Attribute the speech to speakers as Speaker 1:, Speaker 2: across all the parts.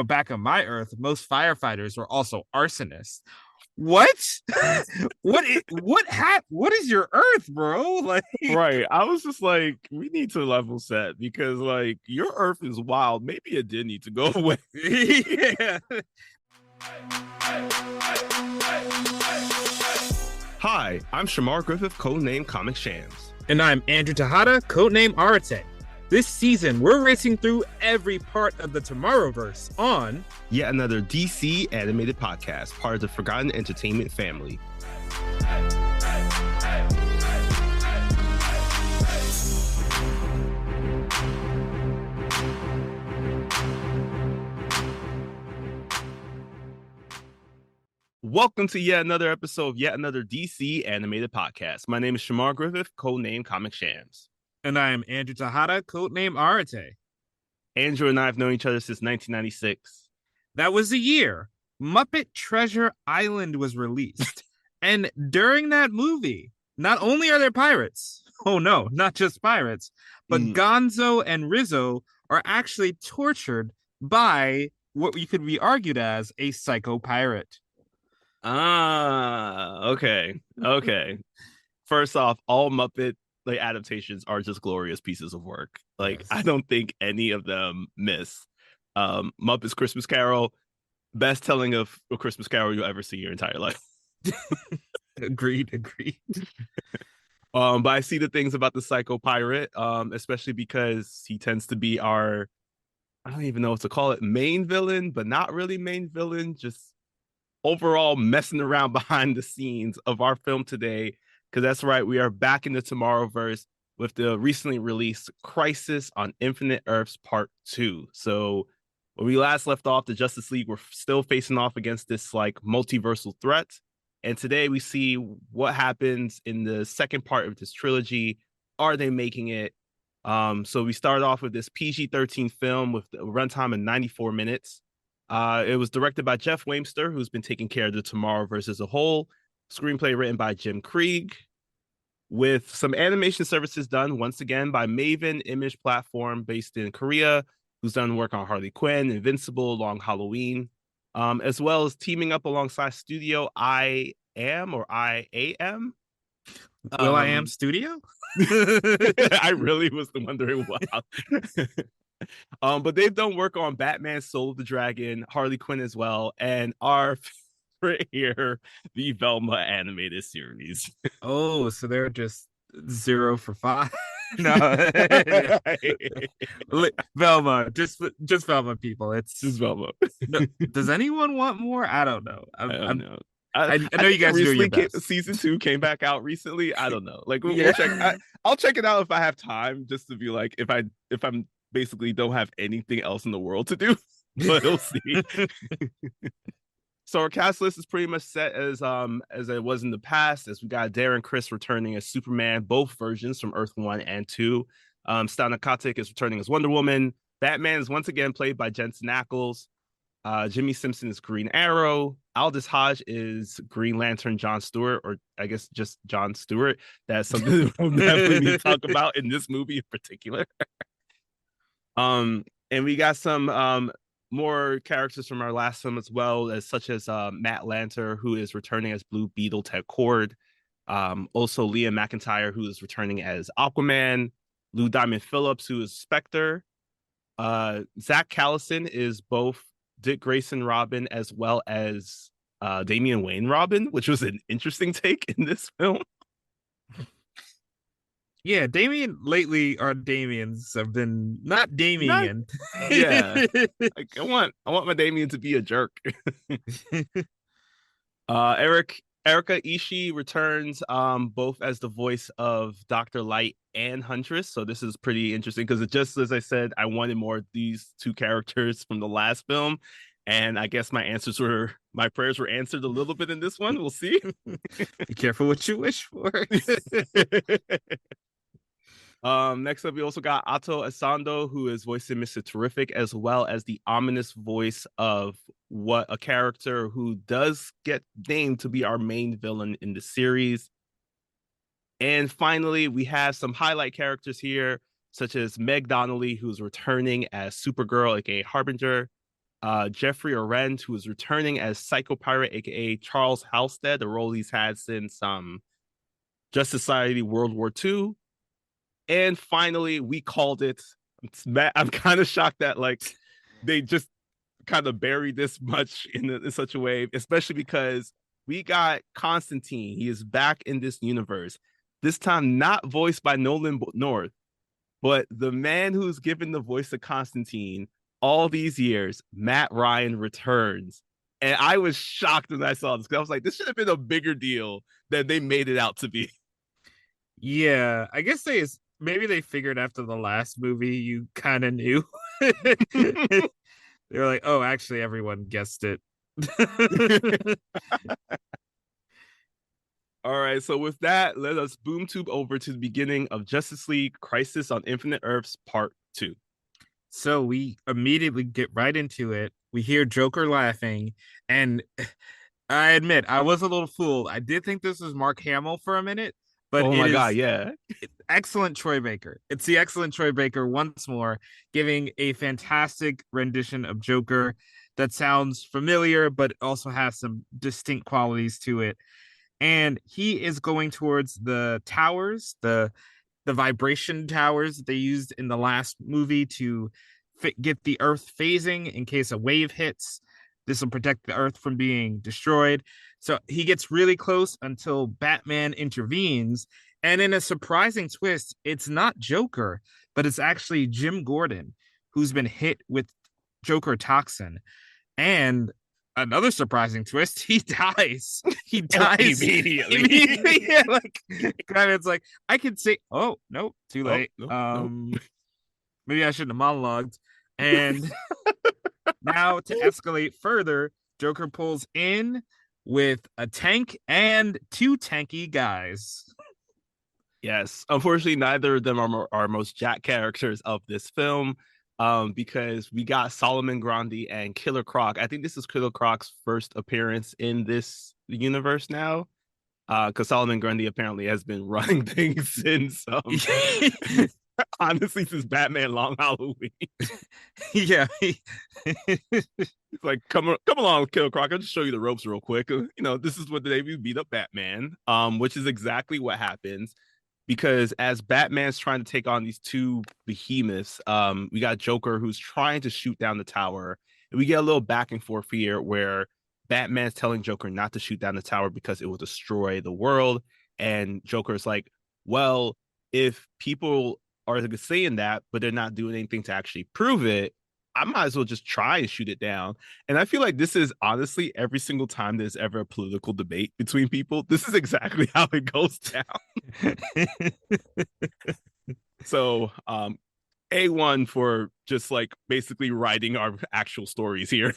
Speaker 1: back on my Earth, most firefighters were also arsonists. What? What is your Earth, bro? Like,
Speaker 2: Right. I was just like, we need to level set because like your Earth is wild. Maybe it did need to go away.
Speaker 1: yeah.
Speaker 2: Hi, I'm Shamar Griffith, codename Comic Shams.
Speaker 1: And I'm Andrew Tejada, codename Arate. This season, we're racing through every part of the Tomorrowverse on
Speaker 2: Yet another DC animated podcast, part of the Forgotten Entertainment family. Welcome to yet another episode of yet another DC animated podcast. My name is Shamar Griffith, codename Comic Shams.
Speaker 1: And I am Andrew Tejada, codename Arate.
Speaker 2: Andrew and I have known each other since 1996.
Speaker 1: That was the year Muppet Treasure Island was released. And during that movie, not only are there pirates, oh no, not just pirates, but Gonzo and Rizzo are actually tortured by what you could be argued as a psycho pirate.
Speaker 2: Okay. First off, all Muppet adaptations are just glorious pieces of work. Yes. I don't think any of them miss. Muppet's Christmas Carol, best telling of a Christmas Carol you'll ever see in your entire life.
Speaker 1: Agreed.
Speaker 2: But I see the things about the Psycho Pirate, especially because he tends to be our, I don't even know what to call it, main villain, but not really main villain, just overall messing around behind the scenes of our film today. Because that's right, we are back in the Tomorrowverse with the recently released Crisis on Infinite Earths Part 2. So when we last left off, the Justice League were still facing off against this multiversal threat. And today we see what happens in the second part of this trilogy. Are they making it? So we start off with this PG-13 film with a runtime of 94 minutes. It was directed by Jeff Wamster, who's been taking care of the Tomorrowverse as a whole. Screenplay written by Jim Krieg, with some animation services done once again by Maven Image Platform based in Korea, who's done work on Harley Quinn, Invincible, Long Halloween, as well as teaming up alongside Studio I Am.
Speaker 1: Will I Am Studio?
Speaker 2: I really was wondering what. But they've done work on Batman, Soul of the Dragon, Harley Quinn as well, and our here, the Velma animated series.
Speaker 1: Oh, so they're just 0 for 5. No, Velma, just Velma, people. It's
Speaker 2: just Velma.
Speaker 1: No, does anyone want more? I don't know.
Speaker 2: I don't know.
Speaker 1: I know you guys do your best.
Speaker 2: Season 2 came back out recently. I don't know. We'll check. I'll check it out if I have time, just to be like, if I'm basically don't have anything else in the world to do. But we'll see. So our cast list is pretty much set as it was in the past, as we got Darren Criss returning as Superman, both versions from Earth 1 and 2. Stana Katic is returning as Wonder Woman. Batman is once again played by Jensen Ackles. Jimmy Simpson is Green Arrow. Aldous Hodge is Green Lantern John Stewart, or I guess just John Stewart. That's something we'll definitely need to talk about in this movie in particular. And we got some more characters from our last film as well, as such as Matt Lanter, who is returning as Blue Beetle Ted Kord. Also Liam McIntyre, who is returning as Aquaman. Lou Diamond Phillips, who is Spectre. Zach Callison is both Dick Grayson Robin as well as Damian Wayne Robin, which was an interesting take in this film.
Speaker 1: Yeah, Damien lately, our Damians have been not Damien.
Speaker 2: Yeah, I want my Damien to be a jerk. Erika Ishii returns both as the voice of Dr. Light and Huntress. So this is pretty interesting because it just, as I said, I wanted more of these two characters from the last film. And I guess my prayers were answered a little bit in this one. We'll see.
Speaker 1: Be careful what you wish for.
Speaker 2: Next up, we also got Ato Asando, who is voicing Mr. Terrific, as well as the ominous voice of what a character who does get named to be our main villain in the series. And finally, we have some highlight characters here, such as Meg Donnelly, who's returning as Supergirl, aka Harbinger. Jeffrey Arend, who is returning as Psycho Pirate, aka Charles Halstead, a role he's had since Justice Society World War II. And finally, we called it. I'm kind of shocked that like they just kind of buried this much in such a way, especially because we got Constantine. He is back in this universe. This time, not voiced by Nolan North, but the man who's given the voice to Constantine all these years, Matt Ryan, returns. And I was shocked when I saw this because I was like, this should have been a bigger deal than they made it out to be.
Speaker 1: Yeah, I guess maybe they figured after the last movie you kind of knew. They were like, oh, actually, everyone guessed it.
Speaker 2: All right, so with that, let us boom tube over to the beginning of Justice League Crisis on Infinite Earths Part 2.
Speaker 1: So we immediately get right into it. We hear Joker laughing, and I admit I was a little fooled. I did think this was Mark Hamill for a minute, but
Speaker 2: Oh
Speaker 1: it
Speaker 2: my God,
Speaker 1: is
Speaker 2: yeah.
Speaker 1: excellent Troy Baker. It's the excellent Troy Baker once more, giving a fantastic rendition of Joker that sounds familiar, but also has some distinct qualities to it. And he is going towards the towers, the vibration towers that they used in the last movie to get the Earth phasing in case a wave hits. This will protect the Earth from being destroyed. So he gets really close until Batman intervenes. And in a surprising twist, it's not Joker, but it's actually Jim Gordon, who's been hit with Joker toxin. And another surprising twist, he dies. He dies
Speaker 2: immediately.
Speaker 1: Yeah, like kind of it's like I could say, oh no, too late.
Speaker 2: Nope.
Speaker 1: Maybe I shouldn't have monologued. And now to escalate further, Joker pulls in with a tank and two tanky guys.
Speaker 2: Yes, unfortunately, neither of them are our most jack characters of this film. Because we got Solomon Grundy and Killer Croc. I think this is Killer Croc's first appearance in this universe now. Because Solomon Grundy apparently has been running things since honestly, since Batman Long Halloween.
Speaker 1: Yeah.
Speaker 2: It's like, come along, Killer Croc. I'll just show you the ropes real quick. This is what they beat up Batman. Which is exactly what happens. Because as Batman's trying to take on these two behemoths, we got Joker who's trying to shoot down the tower. And we get a little back and forth here where Batman's telling Joker not to shoot down the tower because it will destroy the world. And Joker's like, well, if people are saying that, but they're not doing anything to actually prove it, I might as well just try and shoot it down. And I feel like this is honestly every single time there's ever a political debate between people, this is exactly how it goes down. So, A1 for just like basically writing our actual stories here.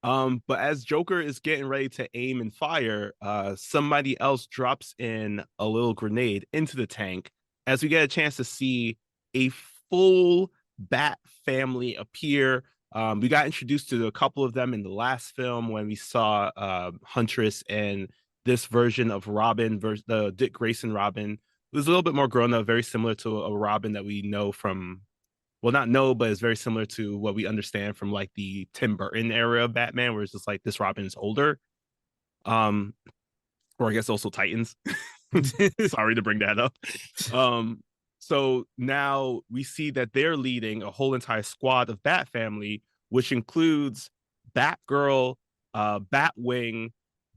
Speaker 2: But as Joker is getting ready to aim and fire, somebody else drops in a little grenade into the tank as we get a chance to see a full Bat family appear. We got introduced to a couple of them in the last film when we saw Huntress and this version of Robin, the Dick Grayson Robin. It was a little bit more grown up, very similar to a Robin that we know from, well, not know, but it's very similar to what we understand from like the Tim Burton era of Batman, where it's just like this Robin is older. Or I guess also Titans. Sorry to bring that up. So now we see that they're leading a whole entire squad of Bat family, which includes Batgirl, Batwing,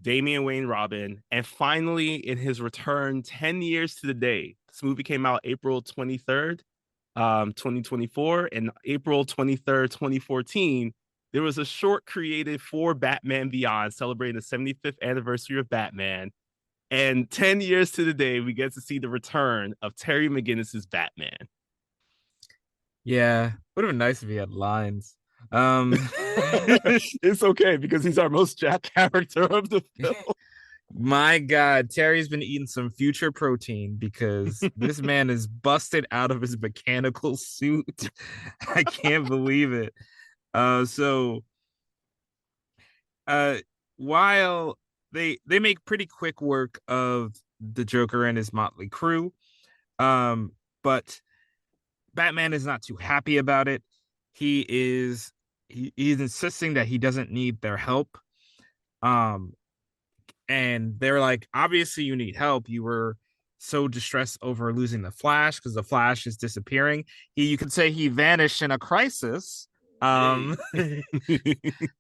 Speaker 2: Damian Wayne Robin, and finally in his return 10 years to the day. This movie came out April 23rd, 2024, and April 23rd, 2014. There was a short created for Batman Beyond celebrating the 75th anniversary of Batman. And 10 years to the day, we get to see the return of Terry McGinnis's Batman.
Speaker 1: Yeah, would have been nice if he had lines.
Speaker 2: It's okay because he's our most jack character of the film.
Speaker 1: My God, Terry's been eating some future protein because this man is busted out of his mechanical suit. I can't believe it. So while they make pretty quick work of the Joker and his motley crew, but Batman is not too happy about it. he's insisting that he doesn't need their help. Um, and they're like, obviously you need help. You were so distressed over losing the Flash because the Flash is disappearing. You could say he vanished in a crisis.
Speaker 2: Hey.
Speaker 1: Um,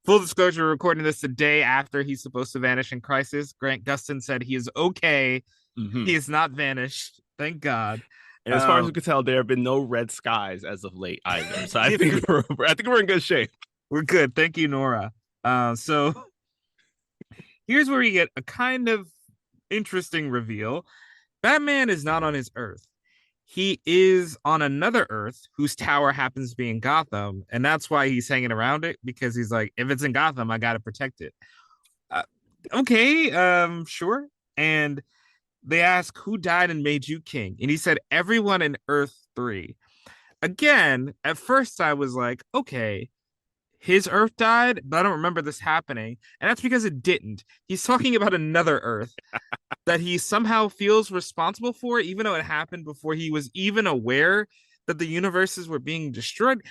Speaker 1: full disclosure, we're recording this the day after he's supposed to vanish in crisis. Grant Gustin said he is okay. He
Speaker 2: Mhm.
Speaker 1: is not vanished. Thank God.
Speaker 2: And as far as we
Speaker 1: Um,
Speaker 2: can tell, there have been no red skies as of late either. So
Speaker 1: yeah,
Speaker 2: I think we're in good shape.
Speaker 1: we're good. Thank you, Nora. So here's where we get a kind of interesting reveal. Batman is not on his Earth. He is on another Earth whose tower happens to be in Gotham, and that's why he's hanging around it because he's like, if it's in Gotham, I gotta protect it. Uh, okay, sure. And they ask who died and made you king, and he said everyone in Earth 3. Again, at first I was like, okay, his Earth died, but I don't remember this happening, and that's because it didn't. He's talking about another Earth that he somehow feels responsible for, even though it happened before he was even aware that the universes were being destroyed.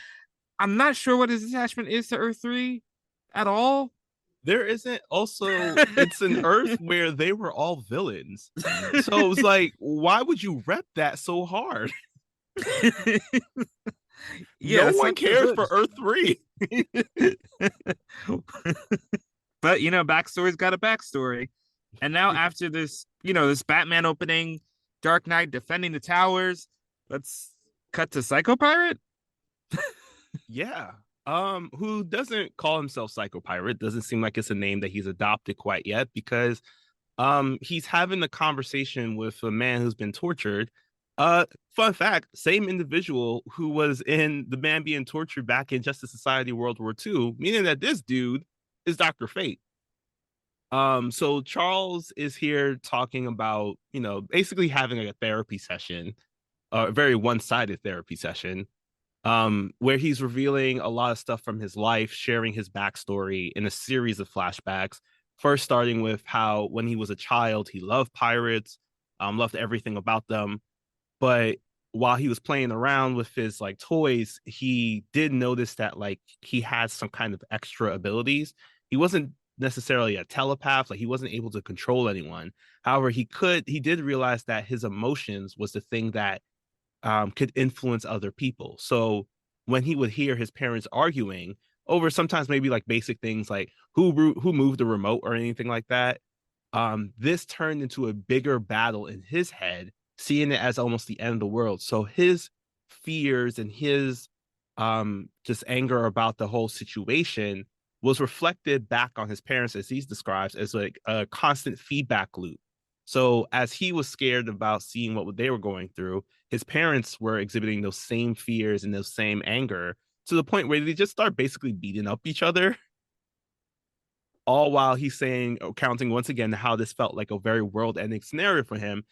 Speaker 1: I'm not sure what his attachment is to Earth 3 at all.
Speaker 2: There isn't also, it's an Earth where they were all villains. So it was like, why would you rep that so hard?
Speaker 1: Yeah,
Speaker 2: No
Speaker 1: that's
Speaker 2: one
Speaker 1: like
Speaker 2: cares for Earth 3.
Speaker 1: But backstory's got a backstory. And now after this, this Batman opening, Dark Knight defending the towers, let's cut to Psycho Pirate.
Speaker 2: Yeah. Who doesn't call himself Psycho Pirate? Doesn't seem like it's a name that he's adopted quite yet because he's having a conversation with a man who's been tortured. Fun fact, same individual who was in The Man Being Tortured back in Justice Society World War II, meaning that this dude is Dr. Fate. So Charles is here talking about, basically having a therapy session, a very one-sided therapy session, where he's revealing a lot of stuff from his life, sharing his backstory in a series of flashbacks. First, starting with how when he was a child, he loved pirates, loved everything about them. But while he was playing around with his like toys, he did notice that like he had some kind of extra abilities. He wasn't necessarily a telepath, like he wasn't able to control anyone. However, he did realize that his emotions was the thing that could influence other people. So when he would hear his parents arguing over sometimes maybe like basic things like who moved the remote or anything like that, this turned into a bigger battle in his head, seeing it as almost the end of the world. So his fears and his just anger about the whole situation was reflected back on his parents, as he describes as like a constant feedback loop. So as he was scared about seeing what they were going through, his parents were exhibiting those same fears and those same anger to the point where they just start basically beating up each other, all while he's saying, counting once again how this felt like a very world-ending scenario for him.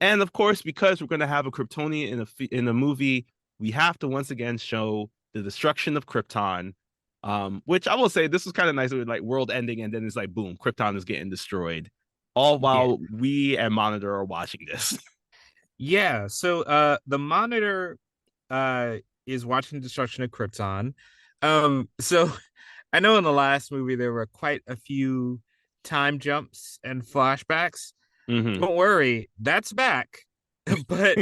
Speaker 2: And of course, because we're going to have a Kryptonian in a movie, we have to once again show the destruction of Krypton. Which I will say, this was kind of nice with like world ending, and then it's like boom, Krypton is getting destroyed, all
Speaker 1: Yeah.
Speaker 2: while we and Monitor are watching this.
Speaker 1: Yeah. So the Monitor uh is watching destruction of Krypton. So I know in the last movie there were quite a few time jumps and flashbacks.
Speaker 2: Mm-hmm.
Speaker 1: Don't worry, that's back. But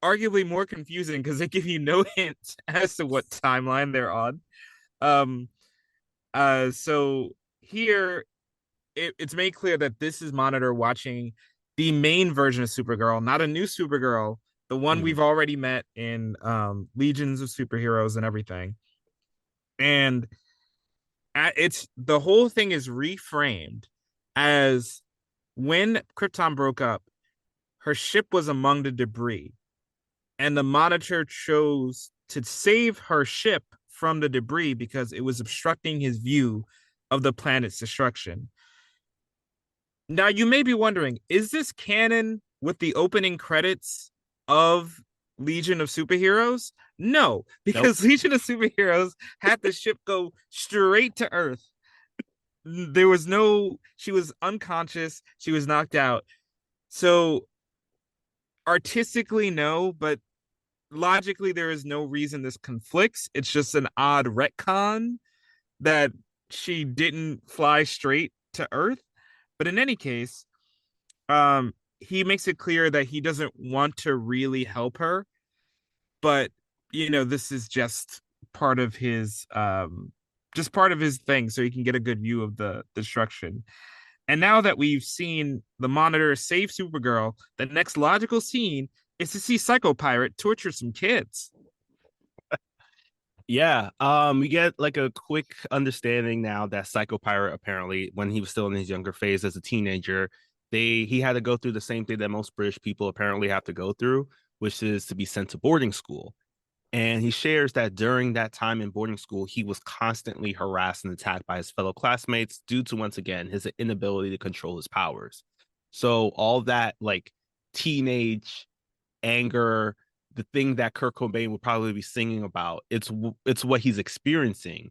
Speaker 1: arguably more confusing because they give you no hint as to what timeline they're on. Um so here it's made clear that this is Monitor watching the main version of Supergirl, not a new Supergirl, the one
Speaker 2: Mm-hmm.
Speaker 1: we've already met in Legions of Superheroes and everything. And it's the whole thing is reframed as when Krypton broke up, her ship was among the debris, and the Monitor chose to save her ship from the debris because it was obstructing his view of the planet's destruction. Now, you may be wondering, is this canon with the opening credits of Legion of Superheroes? No,
Speaker 2: Nope.
Speaker 1: because Legion of Superheroes had the ship go straight to Earth. There was no, she was unconscious, she was knocked out. So, artistically, no, but logically there is no reason this conflicts. It's just an odd retcon that she didn't fly straight to Earth. But in any case, he makes it clear that he doesn't want to really help her, but this is just part of his thing, so he can get a good view of the destruction. And now that we've seen the Monitor save Supergirl, the next logical scene is to see Psycho Pirate torture some kids.
Speaker 2: Yeah, we get like a quick understanding now that Psycho Pirate, apparently when he was still in his younger phase as a teenager, he had to go through the same thing that most British people apparently have to go through, which is to be sent to boarding school. And he shares that during that time in boarding school, he was constantly harassed and attacked by his fellow classmates due to, once again, his inability to control his powers. So all that like teenage anger, the thing that Kurt Cobain would probably be singing about, it's what he's experiencing.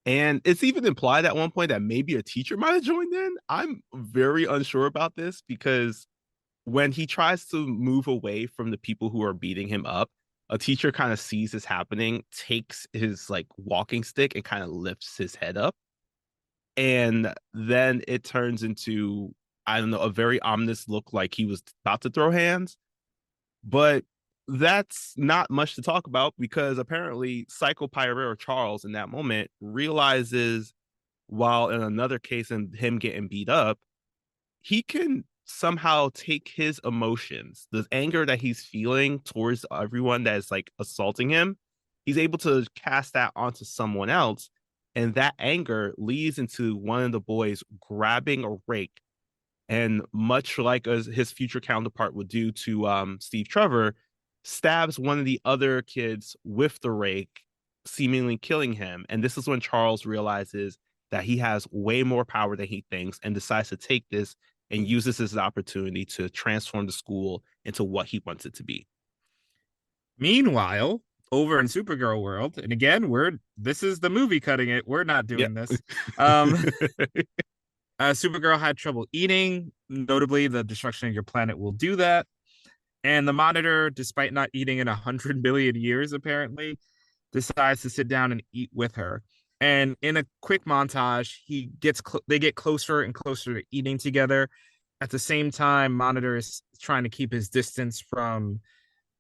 Speaker 2: And it's even implied at one point that maybe a teacher might have joined in. I'm very unsure about this because when he tries to move away from the people who are beating him up, a teacher kind of sees this happening, takes his like walking stick and kind of lifts his head up. And then it turns into, I don't know, a very ominous look like he was about to throw hands. But that's not much to talk about because apparently Psycho Pirate or Charles in that moment realizes, while in another case and him getting beat up, he can somehow take his emotions, the anger that he's feeling towards everyone that is like assaulting him, he's able to cast that onto someone else. And that anger leads into one of the boys grabbing a rake. And much like his future counterpart would do to Steve Trevor, stabs one of the other kids with the rake, seemingly killing him. And this is when Charles realizes that he has way more power than he thinks and decides to take this and use this as an opportunity to transform the school into what he wants it to be.
Speaker 1: Meanwhile, over in Supergirl world, and again, this is the movie cutting it. We're not doing this. Supergirl had trouble eating. Notably, the destruction of your planet will do that. And the Monitor, despite not eating in 100 billion years, apparently, decides to sit down and eat with her. And in a quick montage, they get closer and closer to eating together. At the same time, Monitor is trying to keep his distance from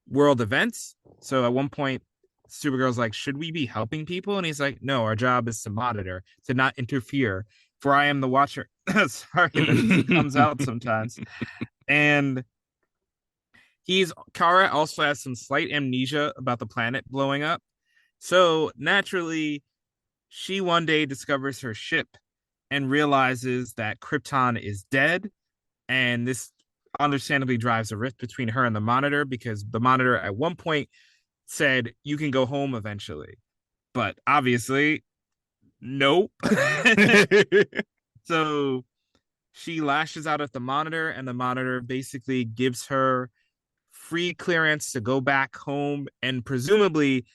Speaker 1: world events. So at one point, Supergirl's like, "Should we be helping people?" And he's like, "No, our job is to monitor, to not interfere. For I am the watcher." Sorry, that comes out sometimes. And Kara also has some slight amnesia about the planet blowing up. So naturally, she one day discovers her ship and realizes that Krypton is dead. And this understandably drives a rift between her and the Monitor, because the Monitor at one point said, "You can go home eventually." But obviously, nope. So she lashes out at the Monitor, and the Monitor basically gives her free clearance to go back home. And presumably,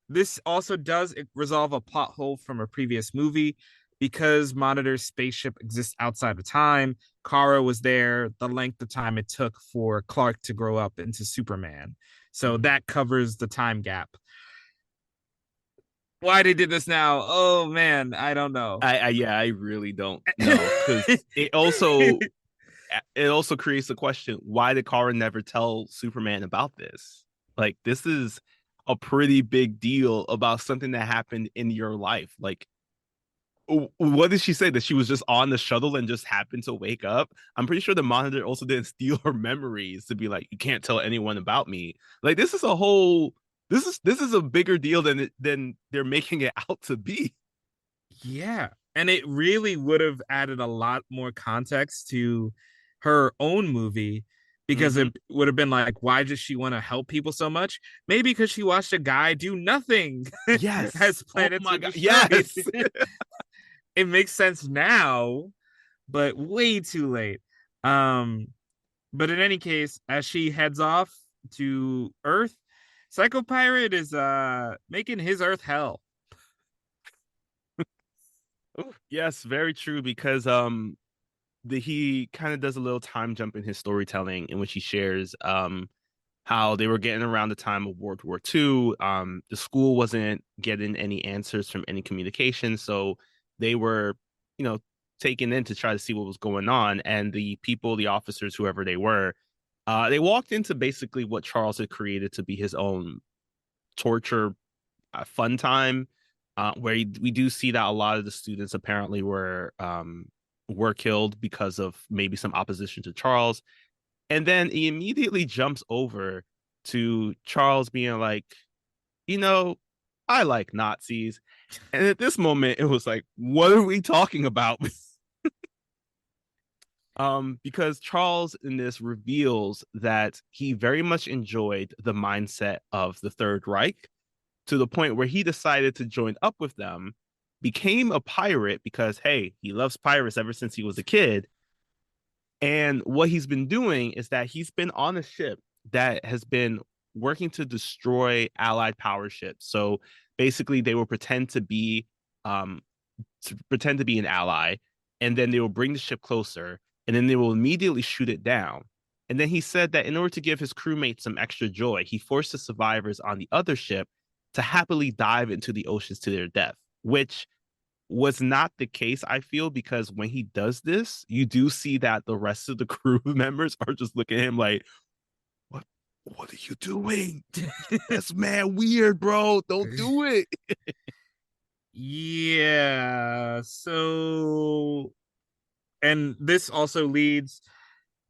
Speaker 1: this also does resolve a plot hole from a previous movie, because Monitor's spaceship exists outside of time. Kara was there the length of time it took for Clark to grow up into Superman. So that covers the time gap. Why they did this now? Oh man, I don't know.
Speaker 2: I really don't know, because it also creates the question: why did Kara never tell Superman about this? Like, this is a pretty big deal about something that happened in your life. Like, what did she say? That she was just on the shuttle and just happened to wake up? I'm pretty sure the Monitor also didn't steal her memories to be like, "You can't tell anyone about me." Like, this is a whole this is a bigger deal than they're making it out to be.
Speaker 1: Yeah. And it really would have added a lot more context to her own movie, because it would have been like, why does she want to help people so much? Maybe because she watched a guy do nothing.
Speaker 2: Yes.
Speaker 1: As planets.
Speaker 2: Oh my God. Yes.
Speaker 1: It makes sense now, but way too late. But in any case, as she heads off to Earth, Psycho Pirate is making his Earth hell.
Speaker 2: Yes, very true, because he kind of does a little time jump in his storytelling in which he shares how they were getting around the time of World War II. The school wasn't getting any answers from any communication, so they were, you know, taken in to try to see what was going on. And the people, the officers, whoever they were, they walked into basically what Charles had created to be his own torture fun time, where we do see that a lot of the students apparently were killed because of maybe some opposition to Charles. And then he immediately jumps over to Charles being like, you know, I like Nazis. And at this moment, it was like, what are we talking about? Because Charles in this reveals that he very much enjoyed the mindset of the Third Reich to the point where he decided to join up with them, became a pirate because, hey, he loves pirates ever since he was a kid. And what he's been doing is that he's been on a ship that has been working to destroy Allied power ships. So basically, they will um, pretend to be an ally, and then they will bring the ship closer, and then they will immediately shoot it down. And then he said that in order to give his crewmates some extra joy, he forced the survivors on the other ship to happily dive into the oceans to their death, which was not the case, I feel, because when he does this, you do see that the rest of the crew members are just looking at him like, what are you doing? That's mad weird, bro. Don't do it.
Speaker 1: Yeah. So, and this also leads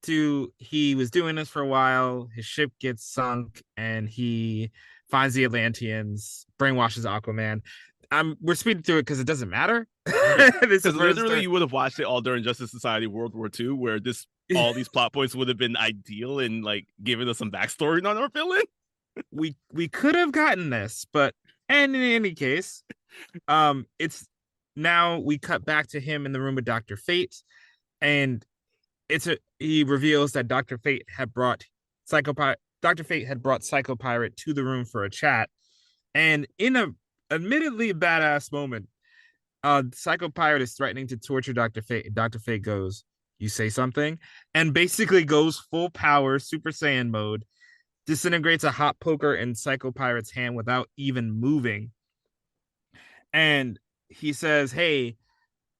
Speaker 1: to he was doing this for a while. His ship gets sunk, and he finds the Atlanteans, brainwashes Aquaman. We're speeding through it because it doesn't matter.
Speaker 2: Because literally, you would have watched it all during Justice Society World War II, where all these plot points would have been ideal and like giving us some backstory on our villain.
Speaker 1: We could have gotten this, but and in any case, it's now we cut back to him in the room with Dr. Fate, and he reveals that Dr. Fate had brought Psycho Pirate to the room for a chat, and in a admittedly badass moment, Psycho Pirate is threatening to torture Dr. Fate. Dr. Fate goes, "You say something," and basically goes full power Super Saiyan mode, disintegrates a hot poker in Psycho Pirate's hand without even moving. And he says, "Hey,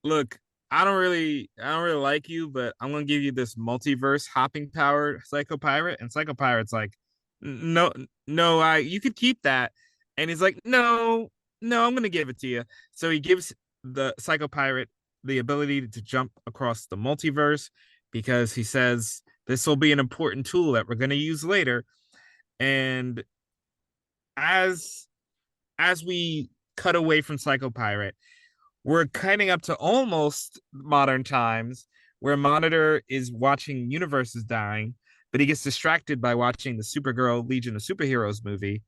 Speaker 1: look, I don't really like you, but I'm gonna give you this multiverse hopping power, Psycho Pirate." And Psycho Pirate's like, "No, no, you could keep that." And he's like, "No, no, I'm gonna give it to you." So he gives the Psycho Pirate the ability to jump across the multiverse because he says this will be an important tool that we're gonna use later. And as we cut away from Psycho Pirate, we're cutting up to almost modern times where Monitor is watching universes dying, but he gets distracted by watching the Supergirl Legion of Superheroes movie.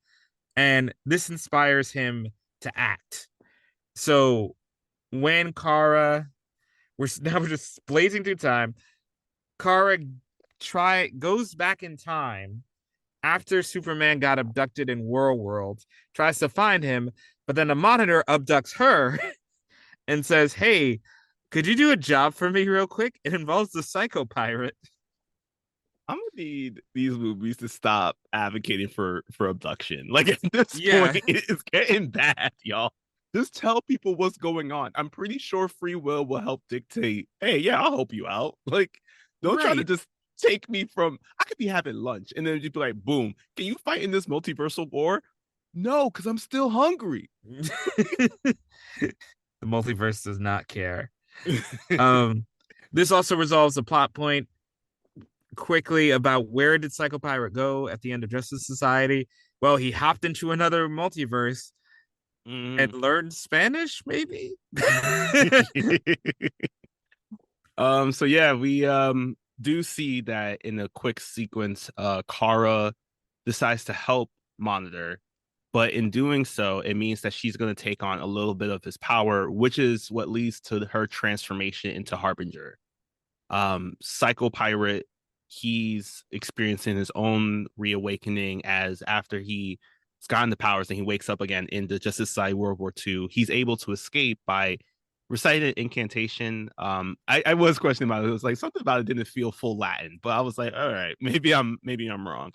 Speaker 1: And this inspires him to act. So when Kara, we're just blazing through time. Kara goes back in time after Superman got abducted in World, tries to find him, but then a Monitor abducts her and says, "Hey, could you do a job for me real quick? It involves the Psycho Pirate."
Speaker 2: I'm gonna need these movies to stop advocating for abduction. Like at this
Speaker 1: Yeah.
Speaker 2: point, it's getting bad, y'all. Just tell people what's going on. I'm pretty sure free will help dictate. Hey, yeah, I'll help you out. Like, don't try to
Speaker 1: Right.
Speaker 2: just take me from. I could be having lunch and then you'd be like, boom, can you fight in this multiversal war? No, because I'm still hungry.
Speaker 1: The multiverse does not care. Um, this also resolves the plot point quickly about where did Psycho Pirate go at the end of Justice Society. Well, he hopped into another multiverse and learned Spanish, maybe.
Speaker 2: So yeah, we do see that in a quick sequence, Kara decides to help Monitor, but in doing so, it means that she's going to take on a little bit of his power, which is what leads to her transformation into Harbinger. Psycho Pirate, he's experiencing his own reawakening as after he's gotten the powers and he wakes up again in the Justice Society World War II. He's able to escape by reciting an incantation. I was questioning about it. It was like something about it didn't feel full Latin, but I was like, all right, maybe I'm wrong.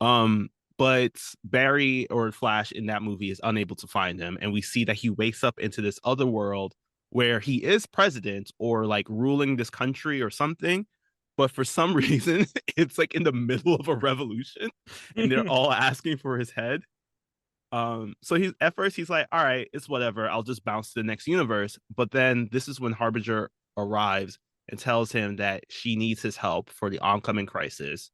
Speaker 2: Um, but Barry or Flash in that movie is unable to find him, and we see that he wakes up into this other world where he is president or like ruling this country or something. But for some reason, it's like in the middle of a revolution, and they're all asking for his head. So he's at first he's like, all right, it's whatever. I'll just bounce to the next universe. But then this is when Harbinger arrives and tells him that she needs his help for the oncoming crisis.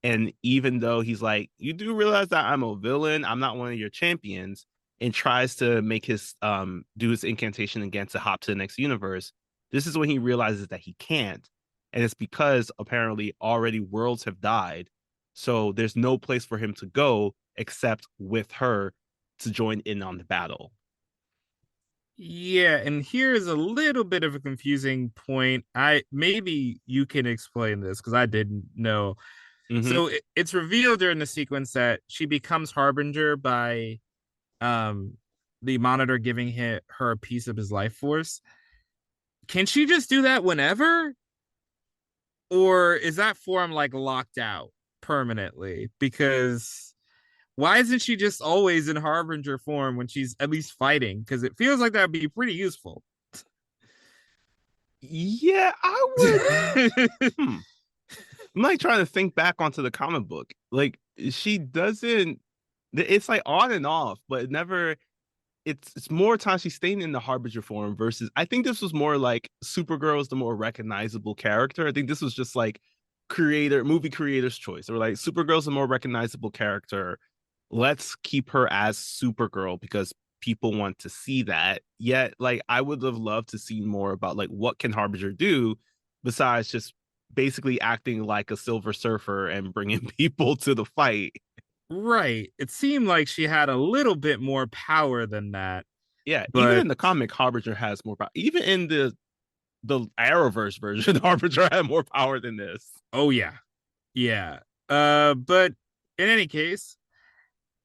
Speaker 2: And even though he's like, you do realize that I'm a villain, I'm not one of your champions, and tries to make his do his incantation again to hop to the next universe, this is when he realizes that he can't. And it's because apparently already worlds have died. So there's no place for him to go except with her to join in on the battle.
Speaker 1: Yeah, and here's a little bit of a confusing point. I maybe you can explain this because I didn't know.
Speaker 2: Mm-hmm.
Speaker 1: So it's revealed during the sequence that she becomes Harbinger by um the Monitor giving her a piece of his life force. Can she just do that whenever? Or is that form like locked out permanently? Because why isn't she just always in Harbinger form when she's at least fighting? Because it feels like that would be pretty useful.
Speaker 2: Yeah, I would. Hmm. I'm like trying to think back onto the comic book. Like she doesn't. It's like on and off, but it never. It's more times she's staying in the Harbinger form versus. I think this was more like Supergirl is the more recognizable character. I think this was just like movie creator's choice, or like Supergirl's a more recognizable character. Let's keep her as Supergirl because people want to see that. Yet, like I would have loved to see more about like what can Harbinger do besides just basically acting like a Silver Surfer and bringing people to the fight.
Speaker 1: Right. It seemed like she had a little bit more power than that.
Speaker 2: Yeah, even
Speaker 1: But
Speaker 2: in the comic, Harbinger has more power. Even in the Arrowverse version, Harbinger had more power than this.
Speaker 1: oh yeah. Yeah. But in any case,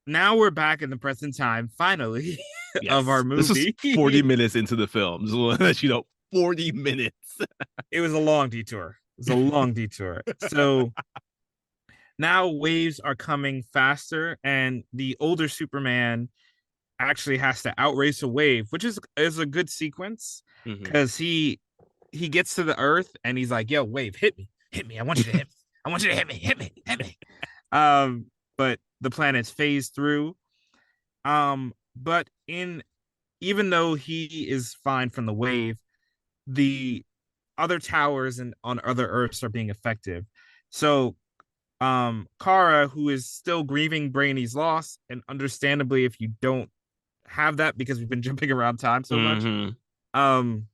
Speaker 1: now we're back in the present time, finally, of our
Speaker 2: Yes, this is
Speaker 1: movie.
Speaker 2: 40 minutes into the film. Just want to let you know, 40 minutes.
Speaker 1: It was a long detour. It was a long detour. So now waves are coming faster, and the older Superman actually has to outrace a wave, which is a good sequence
Speaker 2: Mm-hmm.
Speaker 1: because he gets to the earth and he's like, "Yo, wave, hit me! I want you to hit me! I want you to hit me!" But the planets phase through. But in even though he is fine from the wave, the other towers and on other Earths are being effective. So Kara, who is still grieving Brainy's loss, and understandably, if you don't have that because we've been jumping around time so much,
Speaker 2: Mm-hmm.
Speaker 1: um,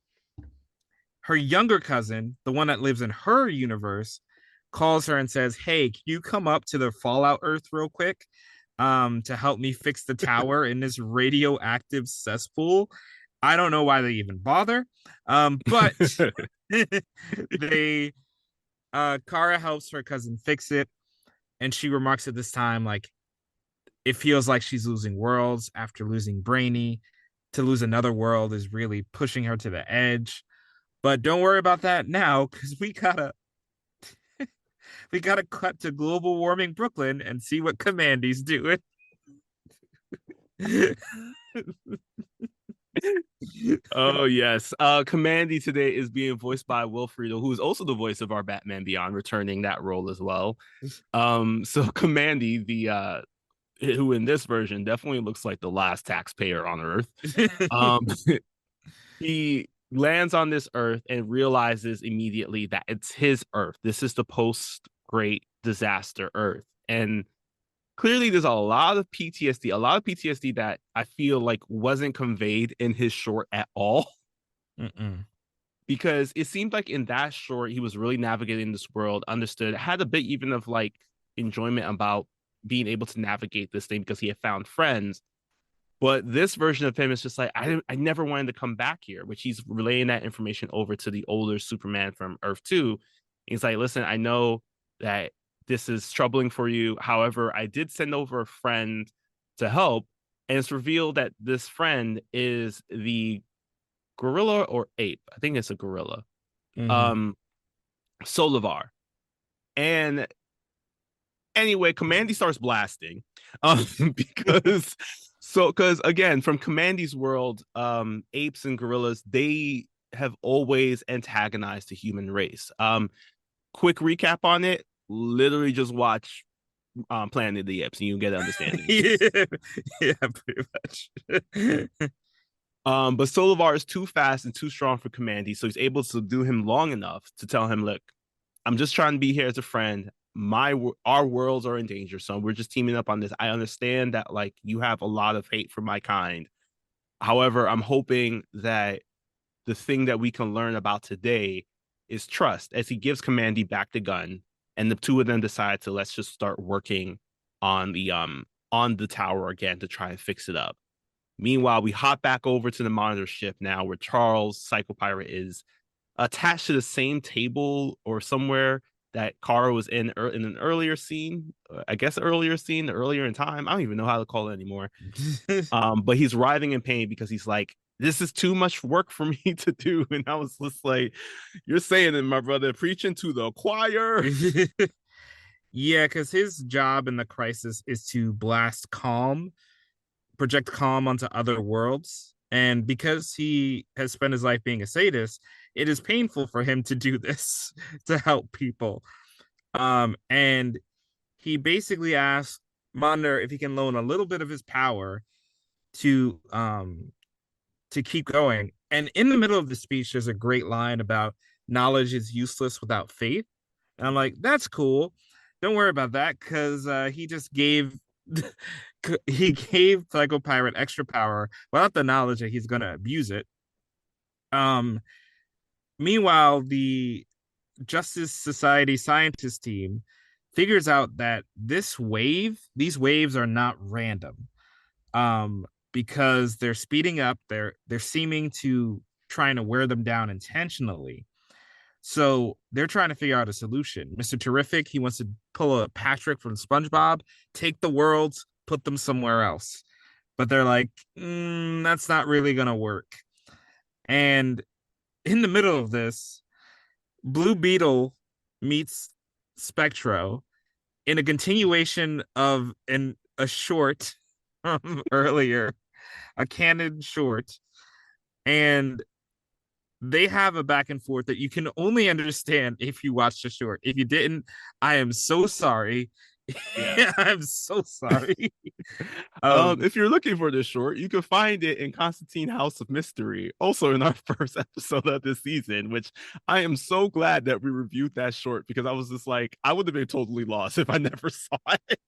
Speaker 1: her younger cousin, the one that lives in her universe, calls her and says, "Hey, can you come up to the Fallout Earth real quick, to help me fix the tower in this radioactive cesspool?" I don't know why they even bother, but they Kara helps her cousin fix it, and she remarks at this time like it feels like she's losing worlds after losing Brainy. To lose another world is really pushing her to the edge. But don't worry about that now, because we gotta cut to global warming Brooklyn and see what Commandy's doing.
Speaker 2: Oh yes. Commandy today is being voiced by Will Friedle, who is also the voice of our Batman Beyond, returning that role as well. So Commandy, the who in this version definitely looks like the last taxpayer on Earth. Um, he lands on this Earth and realizes immediately that it's his Earth. This is the post Great Disaster Earth, and clearly there's a lot of PTSD that I feel like wasn't conveyed in his short at all.
Speaker 1: Mm-mm.
Speaker 2: Because it seemed like in that short he was really navigating this world, understood, had a bit even of like enjoyment about being able to navigate this thing because he had found friends. But this version of him is just like I never wanted to come back here, which he's relaying that information over to the older Superman from Earth 2. He's like, listen, I know that this is troubling for you. However, I did send over a friend to help, and it's revealed that this friend is the gorilla or ape. I think it's a gorilla.
Speaker 1: Mm-hmm.
Speaker 2: Um, Solivar. And Anyway, Commandy starts blasting. Because because again, from Commandy's world, apes and gorillas, they have always antagonized the human race. Quick recap on it. Literally just watch Planet of the Apes and you get an understanding.
Speaker 1: Yeah, yeah, pretty much.
Speaker 2: But Solovar is too fast and too strong for Commandy, so he's able to subdue him long enough to tell him, "Look, I'm just trying to be here as a friend. Our worlds are in danger, so we're just teaming up on this. I understand that like you have a lot of hate for my kind. However, I'm hoping that the thing that we can learn about today is trust." As he gives Commandy back the gun, and the two of them decide to let's just start working on the tower again to try and fix it up. Meanwhile, we hop back over to the monitor ship now, where Charles, Psycho Pirate, is attached to the same table or somewhere that Kara was in an earlier scene. I guess earlier scene, earlier in time. I don't even know how to call it anymore. But he's writhing in pain because he's like, this is too much work for me to do. And I was just like, you're saying it, my brother, preaching to the choir.
Speaker 1: Yeah, because his job in the crisis is to blast calm, project calm onto other worlds. And because he has spent his life being a sadist, it is painful for him to do this to help people. And he basically asks Monder if he can loan a little bit of his power to keep going. And in the middle of the speech, there's a great line about knowledge is useless without faith. And I'm like, that's cool. Don't worry about that because he just gave he gave Psycho Pirate extra power without the knowledge that he's gonna abuse it. Um, Meanwhile, the Justice Society scientist team figures out that these waves are not random. Because they're speeding up, they're seeming to trying to wear them down intentionally. So they're trying to figure out a solution. Mr. Terrific, he wants to pull a Patrick from SpongeBob, take the worlds, put them somewhere else. But they're like, that's not really gonna work. And in the middle of this, Blue Beetle meets Spectro in a continuation of a short from earlier, a canon short, and they have a back and forth that you can only understand if you watch the short. If you didn't, I am so sorry.
Speaker 2: Yeah.
Speaker 1: I'm so sorry. um,
Speaker 2: If you're looking for this short, you can find it in Constantine House of Mystery, also in our first episode of this season, which I am so glad that we reviewed that short because I was just like, I would have been totally lost if I never saw it.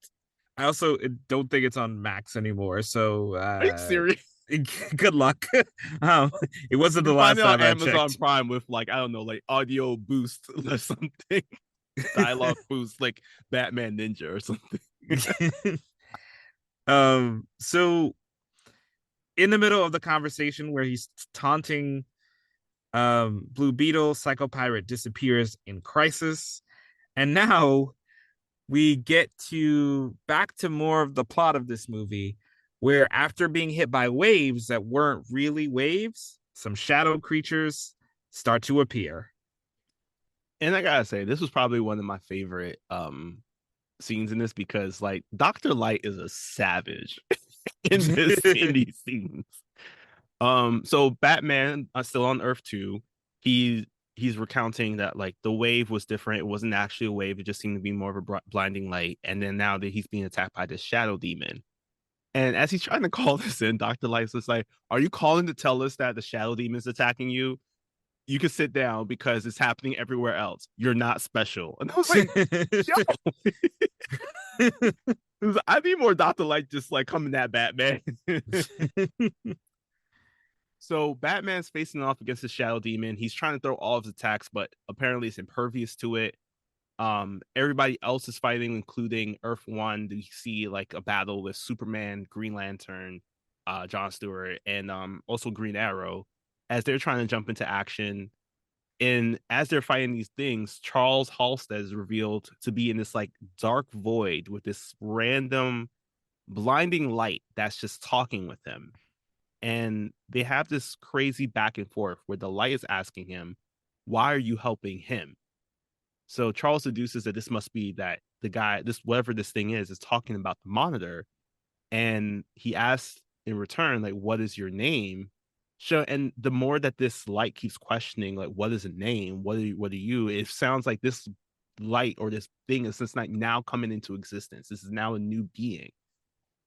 Speaker 1: I also don't think it's on Max anymore. So
Speaker 2: Are you serious?
Speaker 1: good luck. um, it
Speaker 2: You
Speaker 1: wasn't the
Speaker 2: can find
Speaker 1: last
Speaker 2: it on
Speaker 1: time I
Speaker 2: Amazon
Speaker 1: checked.
Speaker 2: Prime with like, I don't know, like audio boost or something, dialogue boost, like Batman Ninja or something.
Speaker 1: So in the middle of the conversation where he's taunting Blue Beetle, Psycho Pirate disappears in crisis. And now we get to back to more of the plot of this movie, where after being hit by waves that weren't really waves, some shadow creatures start to appear.
Speaker 2: And I gotta say, this was probably one of my favorite scenes in this because like Dr. Light is a savage in these scenes. So Batman still on Earth 2. He's recounting that like the wave was different. It wasn't actually a wave. It just seemed to be more of a blinding light. And then now that he's being attacked by this shadow demon. And as he's trying to call this in, Dr. Light's just like, are you calling to tell us that the shadow demon is attacking you? You can sit down because it's happening everywhere else. You're not special. And I was like, yo. I need more Dr. Light just like coming at Batman. So Batman's facing off against the Shadow Demon. He's trying to throw all of his attacks, but apparently it's impervious to it. Everybody else is fighting, including Earth One. You see like a battle with Superman, Green Lantern, John Stewart, and also Green Arrow as they're trying to jump into action. And as they're fighting these things, Charles Halstead is revealed to be in this like dark void with this random blinding light that's just talking with him. And they have this crazy back and forth where the light is asking him, why are you helping him? So Charles deduces that this must be that the guy, this whatever this thing is talking about the monitor, and he asks in return, like, "What is your name?" So, and the more that this light keeps questioning, like, "What is a name? What are you?" It sounds like this light or this thing is just like now coming into existence. This is now a new being.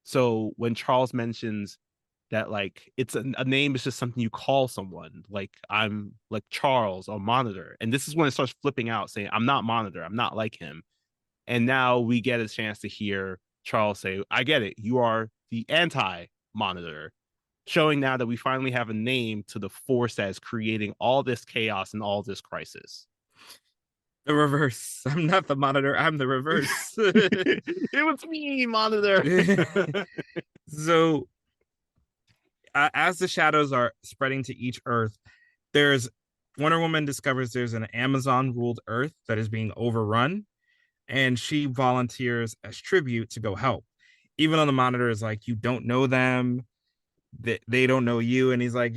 Speaker 2: So when Charles mentions that like it's a name is just something you call someone, like I'm like Charles or Monitor, and this is when it starts flipping out, saying I'm not Monitor, I'm not like him. And now we get a chance to hear Charles say, I get it, you are the anti-Monitor, showing now that we finally have a name to the force that is creating all this chaos and all this crisis.
Speaker 1: The reverse. I'm not the monitor. I'm the reverse.
Speaker 2: It was me, Monitor.
Speaker 1: So, as the shadows are spreading to each Earth, there's Wonder Woman discovers there's an Amazon ruled Earth that is being overrun, and she volunteers as tribute to go help. Even though the monitor is like, you don't know them, they don't know you. And he's like,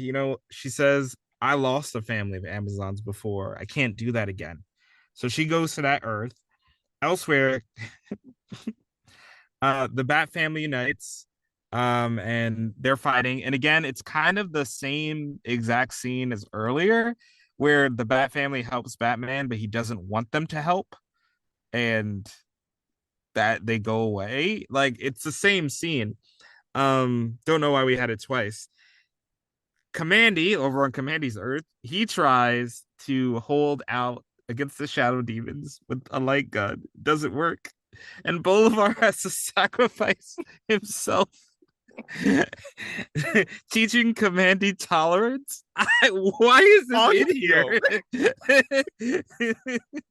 Speaker 1: she says, I lost a family of Amazons before. I can't do that again. So she goes to that Earth. Elsewhere, the Bat family unites, and they're fighting. And again, it's kind of the same exact scene as earlier, where the Bat family helps Batman, but he doesn't want them to help, and that they go away. Like it's the same scene. Don't know why we had it twice. Commandy over on Commandy's Earth, he tries to hold out against the shadow demons with a light gun. Doesn't work. And Bolivar has to sacrifice himself. Teaching Commandy tolerance. Why is this in here?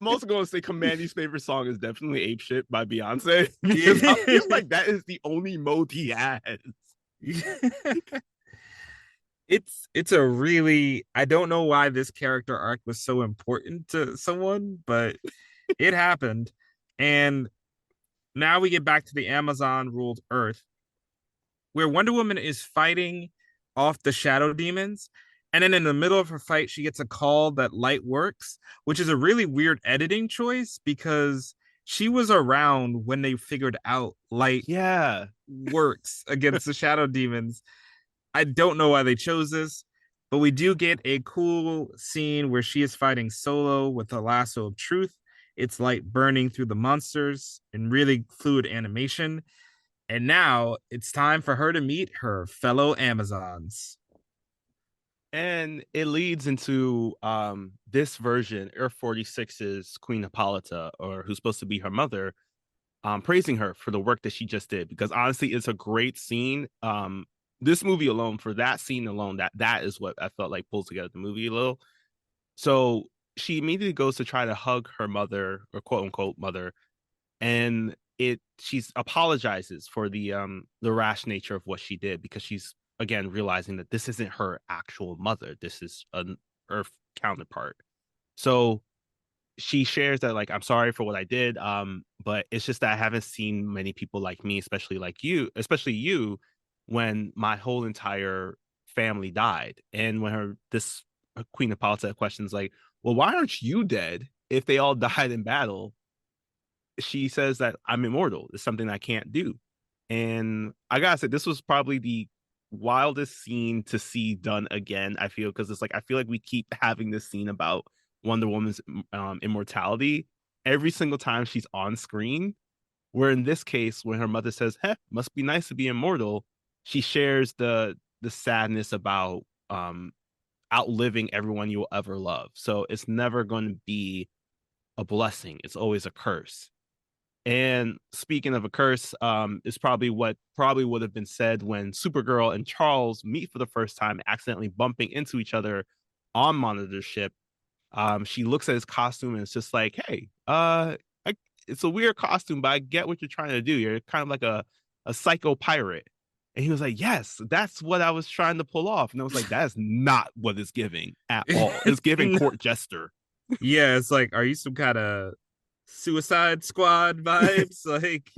Speaker 2: I'm also going to say Commandy's favorite song is definitely Ape Shit by Beyonce, because I feel like that is the only mode he has.
Speaker 1: It's a really, I don't know why this character arc was so important to someone, but it happened. And now we get back to the Amazon ruled Earth, where Wonder Woman is fighting off the shadow demons. And then in the middle of her fight, she gets a call that light works, which is a really weird editing choice because she was around when they figured out light works against the shadow demons. I don't know why they chose this, but we do get a cool scene where she is fighting solo with the lasso of truth. It's light burning through the monsters in really fluid animation. And now it's time for her to meet her fellow Amazons.
Speaker 2: And it leads into this version, Earth 46's Queen Hippolyta, or who's supposed to be her mother, praising her for the work that she just did. Because honestly, it's a great scene. This movie alone, for that scene alone, that is what I felt like pulls together the movie a little. So she immediately goes to try to hug her mother, or quote unquote mother, and she's apologizes for the rash nature of what she did, because she's again realizing that this isn't her actual mother, this is an Earth counterpart. So she shares that, like, I'm sorry for what I did, but it's just that I haven't seen many people like me, especially you, when my whole entire family died. And when this Queen Hippolyta questions like, well, why aren't you dead if they all died in battle? She says that I'm immortal. It's something I can't do. And I gotta say, this was probably the wildest scene to see done again, I feel, because it's like I feel like we keep having this scene about Wonder Woman's immortality every single time she's on screen. Where in this case, when her mother says, "Hey, must be nice to be immortal," she shares the sadness about outliving everyone you'll ever love. So it's never going to be a blessing. It's always a curse. And speaking of a curse, is probably what probably would have been said when Supergirl and Charles meet for the first time, accidentally bumping into each other on Monitor's ship. She looks at his costume and it's just like, hey, it's a weird costume, but I get what you're trying to do. You're kind of like a psycho pirate. And he was like, yes, that's what I was trying to pull off. And I was like, that is not what it's giving at all. It's giving court jester.
Speaker 1: Yeah, it's like, are you some kind of Suicide Squad vibes? Like,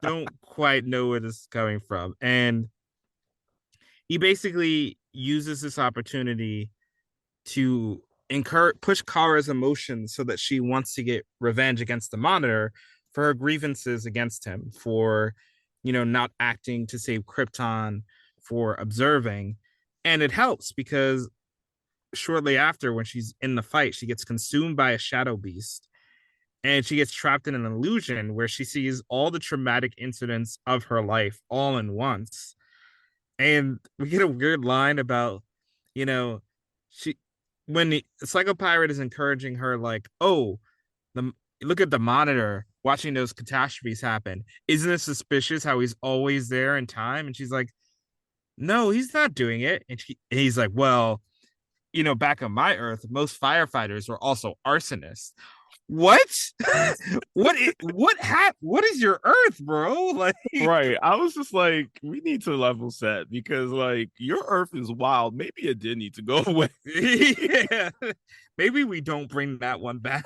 Speaker 1: don't quite know where this is coming from. And he basically uses this opportunity to push Kara's emotions so that she wants to get revenge against the Monitor for her grievances against him, for not acting to save Krypton, for observing. And it helps because shortly after, when she's in the fight, she gets consumed by a shadow beast, and she gets trapped in an illusion where she sees all the traumatic incidents of her life all in once. And we get a weird line about, you know, she when the Psycho Pirate is encouraging her, like, oh, the look at the Monitor watching those catastrophes happen. Isn't it suspicious how he's always there in time? And she's like, no, he's not doing it. And he's like, well, back on my Earth, most firefighters were also arsonists. What? What is your Earth, bro? Like,
Speaker 2: Right. I was just like, we need to level set because like your Earth is wild. Maybe it did need to go away.
Speaker 1: yeah, maybe we don't bring that one back.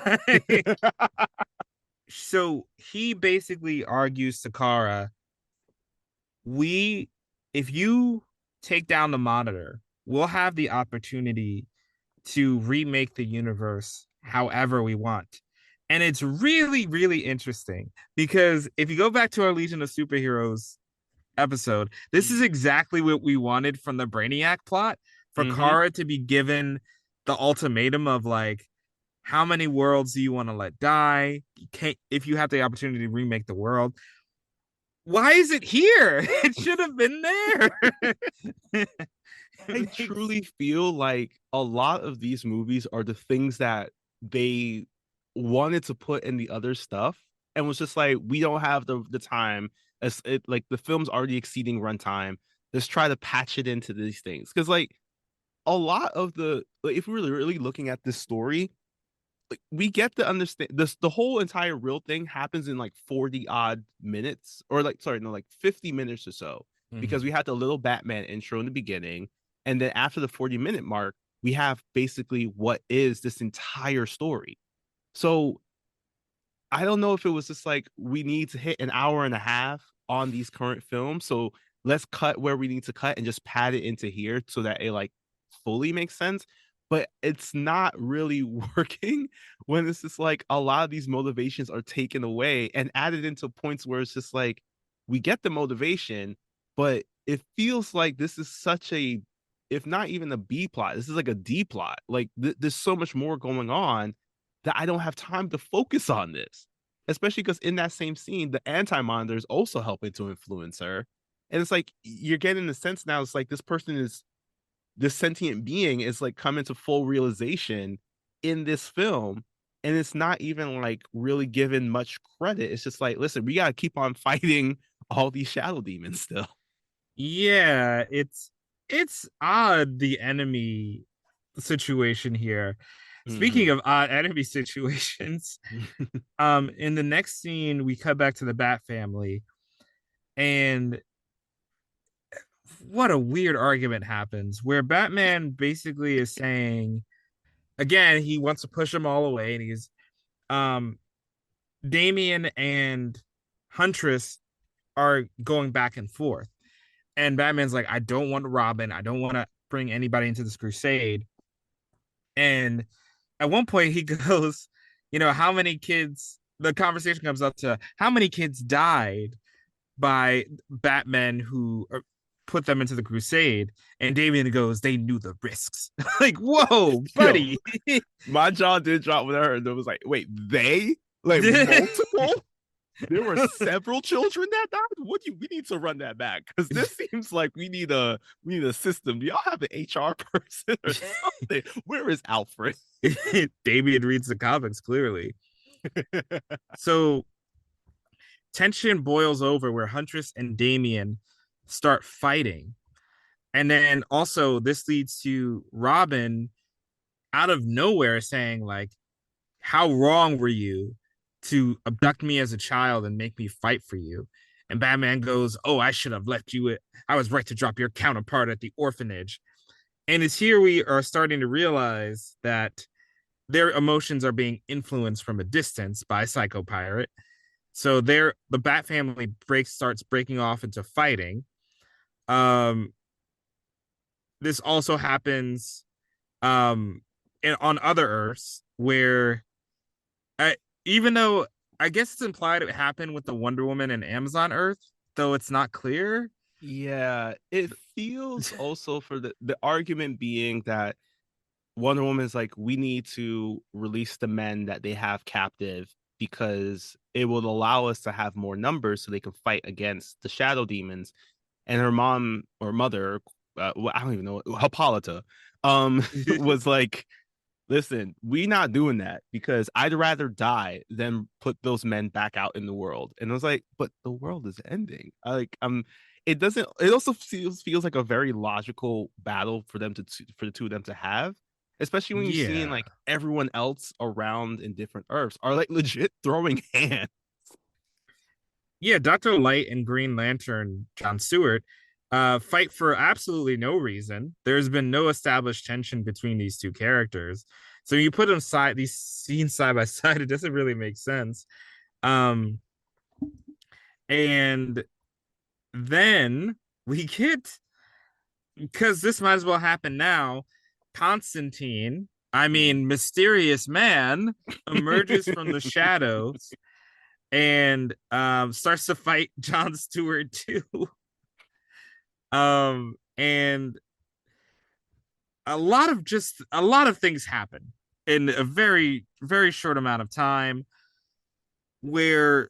Speaker 1: So he basically argues to Kara, we if you take down the Monitor, we'll have the opportunity to remake the universe however we want. And it's really, really interesting because if you go back to our Legion of Superheroes episode, this is exactly what we wanted from the Brainiac plot, for Kara to be given the ultimatum of like, how many worlds do you want to let die? If you have the opportunity to remake the world, why is it here? It should have been there.
Speaker 2: I truly feel like a lot of these movies are the things that they wanted to put in the other stuff and was just like, we don't have the time, as it like the film's already exceeding runtime. Let's try to patch it into these things. Because like a lot of the like, if we're really looking at this story, like we get to understand this, the whole entire real thing happens in like 40 odd minutes, or like sorry, no, like 50 minutes or so, because we had the little Batman intro in the beginning, and then after the 40-minute mark, we have basically what is this entire story. So I don't know if it was just like we need to hit an hour and a half on these current films, so let's cut where we need to cut and just pad it into here so that it like fully makes sense. But it's not really working when it's just like a lot of these motivations are taken away and added into points where it's just like we get the motivation, but it feels like this is such a, if not even a B plot, this is like a D plot. Like there's so much more going on that I don't have time to focus on this. Especially because in that same scene, the anti-monitor is also helping to influence her. And it's like you're getting the sense now, it's like this person is, this sentient being is like coming to full realization in this film. And it's not even like really given much credit. It's just like, listen, we gotta keep on fighting all these shadow demons still.
Speaker 1: Yeah, it's odd, the enemy situation here. Speaking of odd enemy situations, in the next scene we cut back to the Bat family, and what a weird argument happens where Batman basically is saying, again, he wants to push them all away, and he's um Damian and Huntress are going back and forth. And Batman's like, I don't want Robin. I don't want to bring anybody into this crusade. And at one point, he goes, how many kids? The conversation comes up to how many kids died by Batman who put them into the crusade. And Damian goes, they knew the risks. Like, whoa, buddy.
Speaker 2: My jaw did drop when I heard that. Was like, wait, they? Like multiple? There were several children that died. We need to run that back because this seems like we need a system. Do y'all have an HR person or something? Where is Alfred?
Speaker 1: Damian reads the comics clearly. So tension boils over where Huntress and Damian start fighting. And then also this leads to Robin out of nowhere saying like, how wrong were you to abduct me as a child and make me fight for you? And Batman goes, oh, I should have left you. I was right to drop your counterpart at the orphanage. And it's here we are starting to realize that their emotions are being influenced from a distance by Psycho Pirate. So the Bat family starts breaking off into fighting. This also happens on other Earths where I, even though I guess it's implied it happened with the Wonder Woman and Amazon Earth, though it's not clear.
Speaker 2: Yeah, it feels also for the argument being that Wonder Woman is like, we need to release the men that they have captive because it will allow us to have more numbers so they can fight against the shadow demons. And her mom or mother, I don't even know, Hippolyta, was like, listen, we not doing that because I'd rather die than put those men back out in the world. And I was like, but the world is ending. It doesn't, it also feels like a very logical battle for them for the two of them to have, especially when you're seeing
Speaker 1: Yeah.
Speaker 2: like everyone else around in different Earths are like legit throwing hands.
Speaker 1: Yeah, Dr. Light and Green Lantern John Stewart fight for absolutely no reason. There's been no established tension between these two characters. So you put them side these scenes side by side, it doesn't really make sense. Um and then we get, because this might as well happen now, Constantine, I mean Mysterious Man, emerges from the shadows and starts to fight John Stewart too. And a lot of things happen in a very, very short amount of time where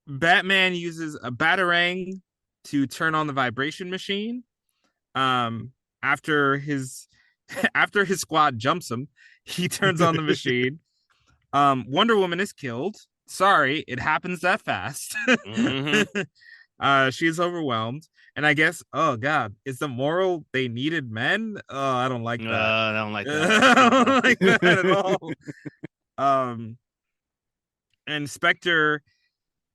Speaker 1: Batman uses a batarang to turn on the vibration machine. Um, after his after his squad jumps him, he turns on the machine. Wonder Woman is killed. Sorry, it happens that fast.
Speaker 2: Mm-hmm.
Speaker 1: She's overwhelmed, and I guess, oh god, is the moral they needed men? Oh, I don't like that.
Speaker 2: I don't like
Speaker 1: I don't like that at
Speaker 2: that.
Speaker 1: all. Um, and Spectre,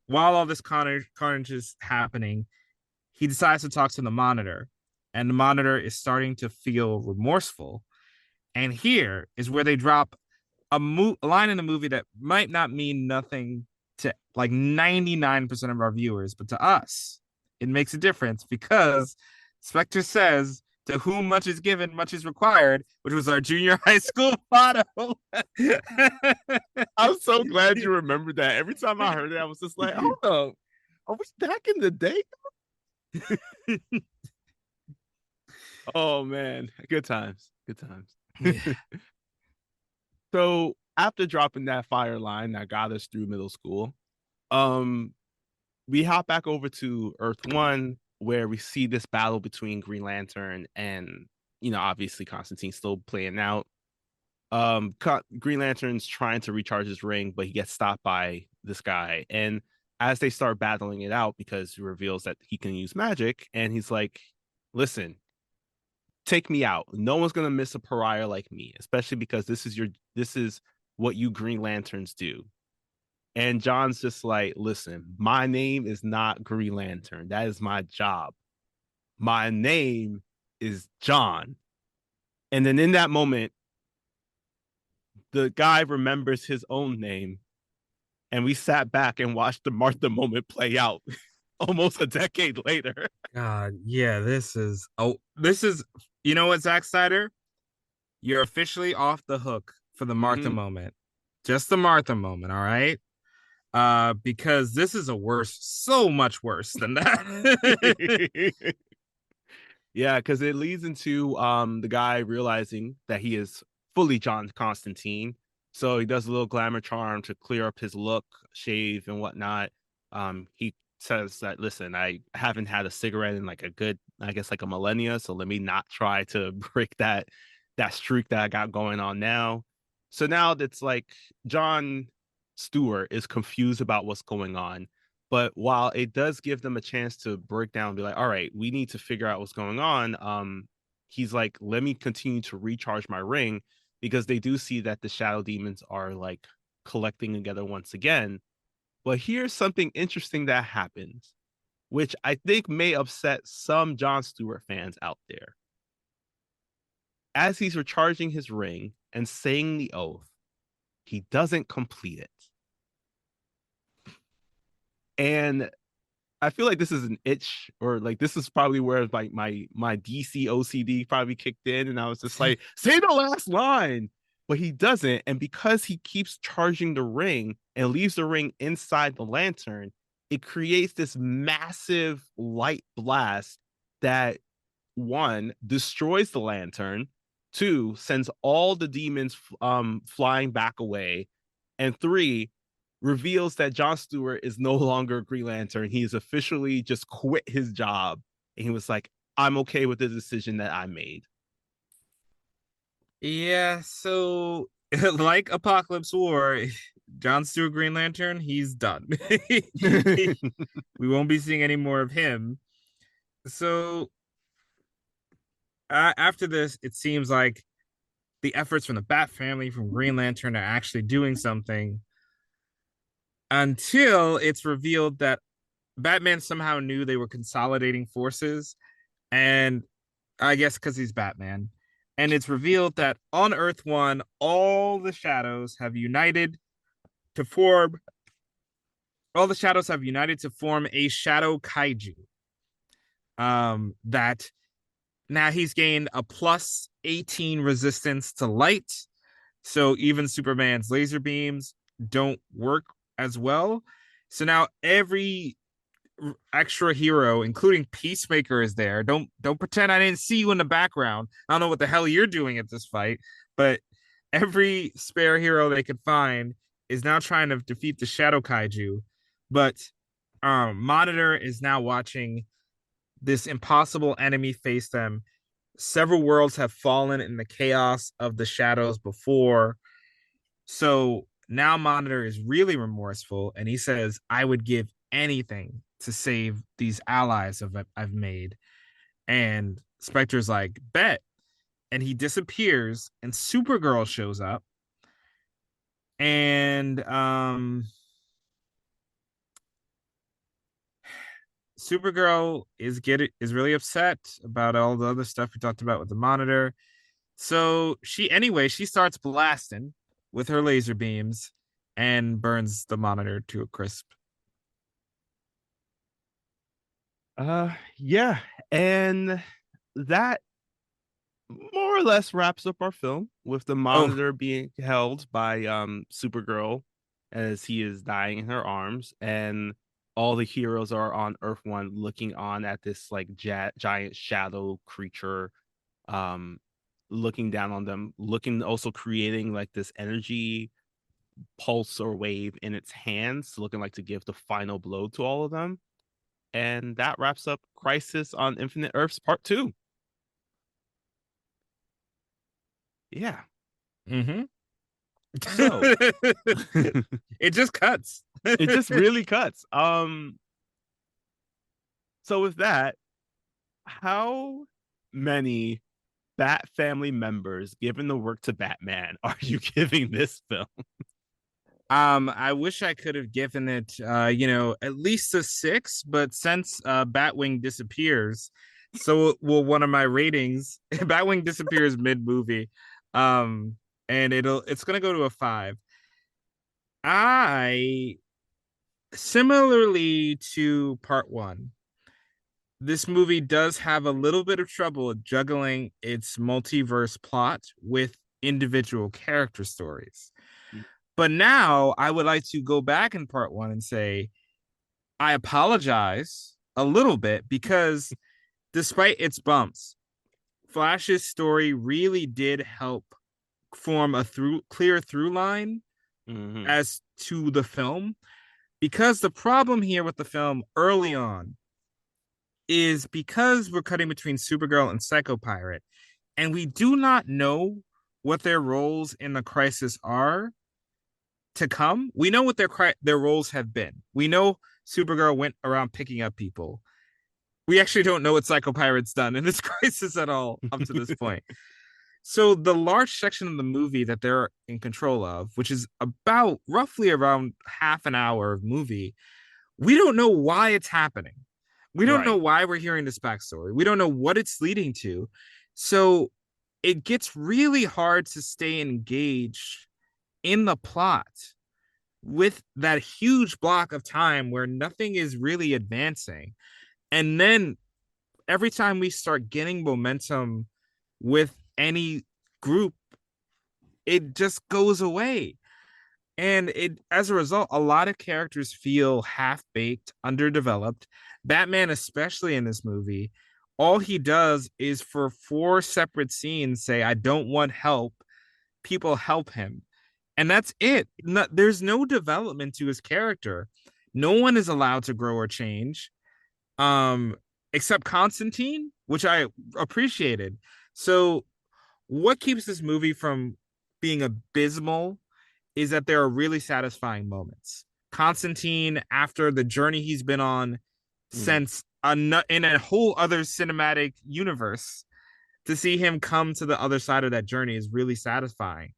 Speaker 1: while all this carnage is happening, he decides to talk to the Monitor, and the Monitor is starting to feel remorseful. And here is where they drop a line in the movie that might not mean nothing to like 99% of our viewers, but to us, it makes a difference because Spectre says, to whom much is given, much is required, which was our junior high school motto.
Speaker 2: I'm so glad you remembered that. Every time I heard it, I was just like, hold up. Are we back in the day? Oh man, good times. Good times.
Speaker 1: Yeah.
Speaker 2: So after dropping that fire line that got us through middle school, um, we hop back over to Earth One, where we see this battle between Green Lantern and, obviously Constantine still playing out. Green Lantern's trying to recharge his ring, but he gets stopped by this guy. And as they start battling it out, because he reveals that he can use magic, and he's like, listen, take me out. No one's gonna miss a pariah like me, especially because this is what you Green Lanterns do. And John's just like, listen, my name is not Green Lantern. That is my job. My name is John. And then in that moment, the guy remembers his own name. And we sat back and watched the Martha moment play out almost a decade later.
Speaker 1: God, yeah, this is, you know what, Zack Snyder? You're officially off the hook for the Martha moment. Just the Martha moment, all right? Because this is so much worse than that.
Speaker 2: Yeah, because it leads into the guy realizing that he is fully John Constantine. So he does a little glamour charm to clear up his look, shave and whatnot. He says that, listen, I haven't had a cigarette in like a good, I guess like a millennia, so let me not try to break that streak that I got going on now. So now it's like John Stewart is confused about what's going on. But while it does give them a chance to break down and be like, all right, we need to figure out what's going on, he's like, let me continue to recharge my ring, because they do see that the shadow demons are like collecting together once again. But here's something interesting that happens, which I think may upset some John Stewart fans out there. As he's recharging his ring and saying the oath, he doesn't complete it. And I feel like this is an itch, or like this is probably where like my DC OCD probably kicked in, and I was just like, say the last line. but he doesn't. And because he keeps charging the ring and leaves the ring inside the lantern, it creates this massive light blast that one destroys the lantern, two sends all the demons flying back away, and three reveals that John Stewart is no longer Green Lantern. He has officially just quit his job, and he was like, "I'm okay with the decision that I made."
Speaker 1: Yeah, so like Apocalypse War, John Stewart Green Lantern, he's done. We won't be seeing any more of him. So after this, it seems like the efforts from the Bat family, from Green Lantern, are actually doing something until it's revealed that Batman somehow knew they were consolidating forces. And I guess because he's Batman. And it's revealed that on Earth One, all the shadows have united to form. All the shadows have united to form a shadow kaiju. That now he's gained a plus 18 resistance to light. So even Superman's laser beams don't work as well. So now every extra hero, including Peacemaker, is there. Don't pretend I didn't see you in the background. I don't know what the hell you're doing at this fight, but every spare hero they could find is now trying to defeat the Shadow Kaiju. But Monitor is now watching this impossible enemy face them. Several worlds have fallen in the chaos of the shadows before. So now Monitor is really remorseful and he says, I would give anything to save these allies I've made. And Spectre's like, bet. And he disappears and Supergirl shows up. And Supergirl is really upset about all the other stuff we talked about with the Monitor. So she starts blasting with her laser beams and burns the Monitor to a crisp.
Speaker 2: Yeah, and that more or less wraps up our film with the
Speaker 1: Oh,
Speaker 2: Monitor being held by Supergirl as he is dying in her arms, and all the heroes are on Earth One looking on at this like giant shadow creature, um looking down on them, looking, also creating like this energy pulse or wave in its hands, looking like to give the final blow to all of them. And that wraps up Crisis on Infinite Earths Part 2. Yeah.
Speaker 1: mm-hmm.
Speaker 2: So
Speaker 1: It just cuts.
Speaker 2: it just really cuts. So with that, how many Bat family members, given the work to Batman, are you giving this film?
Speaker 1: I wish I could have given it at least a 6, but since Batwing disappears, so will one of my ratings. Batwing disappears mid-movie. Um and it's gonna go to a 5. I Similarly to part one, this movie does have a little bit of trouble juggling its multiverse plot with individual character stories. But now I would like to go back in part one and say, I apologize a little bit because despite its bumps, Flash's story really did help form a clear through line
Speaker 2: Mm-hmm.
Speaker 1: as to the film. Because the problem here with the film early on is because we're cutting between Supergirl and Psycho Pirate, and we do not know what their roles in the crisis are to come. We know what their roles have been. We know Supergirl went around picking up people. We actually don't know what Psycho Pirate's done in this crisis at all up to this point. So the large section of the movie that they're in control of, which is about roughly around half an hour of movie, we don't know why it's happening. We don't know
Speaker 2: Right.
Speaker 1: why we're hearing this backstory. We don't know what it's leading to. So it gets really hard to stay engaged in the plot with that huge block of time where nothing is really advancing. And then every time we start getting momentum with any group, it just goes away. And it, as a result, a lot of characters feel half baked, underdeveloped. Batman, especially in this movie, all he does is for four separate scenes say, I don't want help. People help him. And that's it. No, there's no development to his character. No one is allowed to grow or change, um, except Constantine, which I appreciated. So, what keeps this movie from being abysmal is that there are really satisfying moments. Constantine, after the journey he's been on
Speaker 2: Mm.
Speaker 1: since in a whole other cinematic universe, to see him come to the other side of that journey is really satisfying.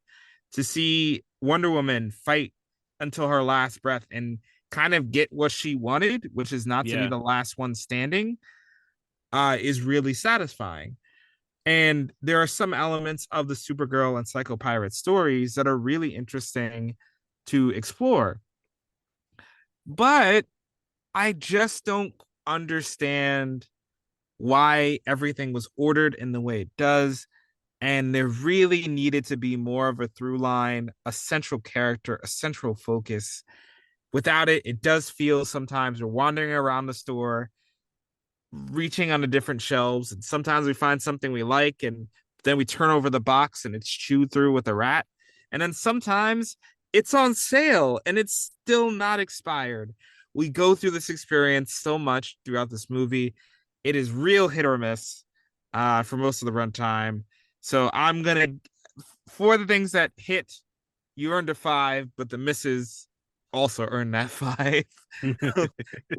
Speaker 1: To see Wonder Woman fight until her last breath and kind of get what she wanted, which is not to be
Speaker 2: Yeah.
Speaker 1: the last one standing, is really satisfying. And there are some elements of the Supergirl and Psycho Pirate stories that are really interesting to explore. But I just don't understand why everything was ordered in the way it does. And there really needed to be more of a through line, a central character, a central focus. Without it, it does feel sometimes we're wandering around the store, reaching on the different shelves, and sometimes we find something we like, and then we turn over the box and it's chewed through with a rat. And then sometimes it's on sale and it's still not expired. We go through this experience so much throughout this movie. It is real hit or miss for most of the runtime. So I'm gonna, for the things that hit, you earned a 5, but the misses also earned that 5.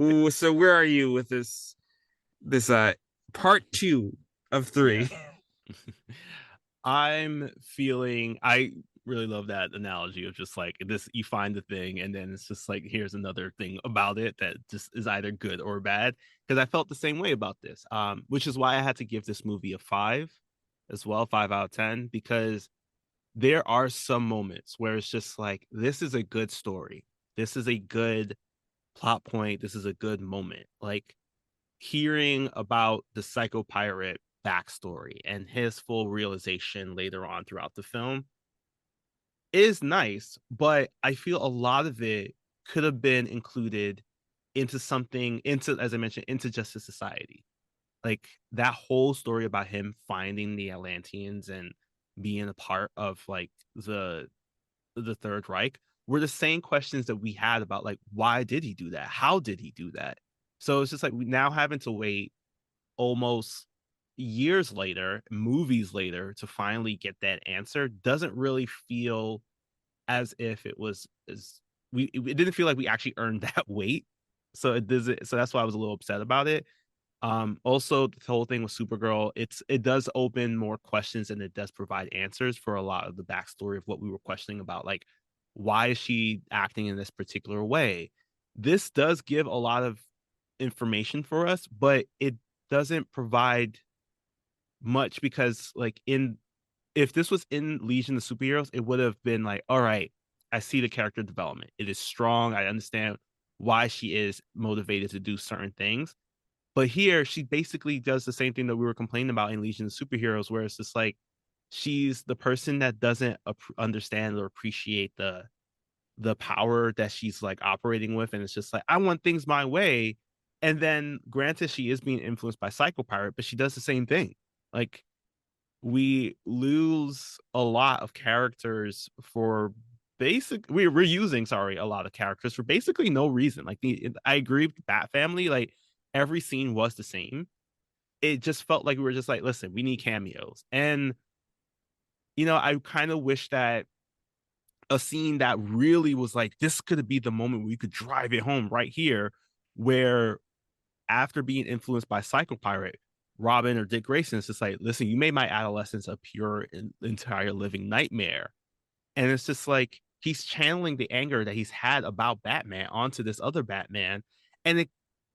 Speaker 1: Ooh, so where are you with this part 2 of
Speaker 2: Yeah.
Speaker 1: 3?
Speaker 2: I'm feeling I really love that analogy of just like this you find the thing and then it's just like here's another thing about it that just is either good or bad because I felt the same way about this. Which is why I had to give this movie a 5 as well, 5 out of 10 because there are some moments where it's just like this is a good story. This is a good plot point. This is a good moment. Like hearing about the Psycho Pirate backstory and his full realization later on throughout the film is nice, but I feel a lot of it could have been included into something, into, as I mentioned, into Justice Society. Like that whole story about him finding the Atlanteans and being a part of like the Third Reich were the same questions that we had about like why did he do that? How did he do that? So it's just like we now having to wait almost years later, movies later, to finally get that answer doesn't really feel as if it was as it didn't feel like we actually earned that wait. So it does it. So that's why I was a little upset about it. Also the whole thing with Supergirl, it does open more questions and it does provide answers for a lot of the backstory of what we were questioning about, like why is she acting in this particular way? This does give a lot of information for us, but it doesn't provide much because like in if this was in Legion of Superheroes, it would have been like, all right, I see the character development. It is strong. I understand why she is motivated to do certain things. But here, she basically does the same thing that we were complaining about in Legion of Superheroes, where it's just like she's the person that doesn't understand or appreciate the power that she's like operating with, and it's just like I want things my way. And then, granted, she is being influenced by Psycho Pirate, but she does the same thing. Like we lose a lot of characters for we're using sorry a lot of characters for basically no reason. Like I agree with Bat Family, like every scene was the same. It just felt like we were just like, listen, we need cameos. And I kind of wish that a scene that really was like this could be the moment where we could drive it home right here, where after being influenced by Psycho Pirate, Robin or Dick Grayson is just like, listen, you made my adolescence a pure entire living nightmare. And it's just like he's channeling the anger that he's had about Batman onto this other Batman. And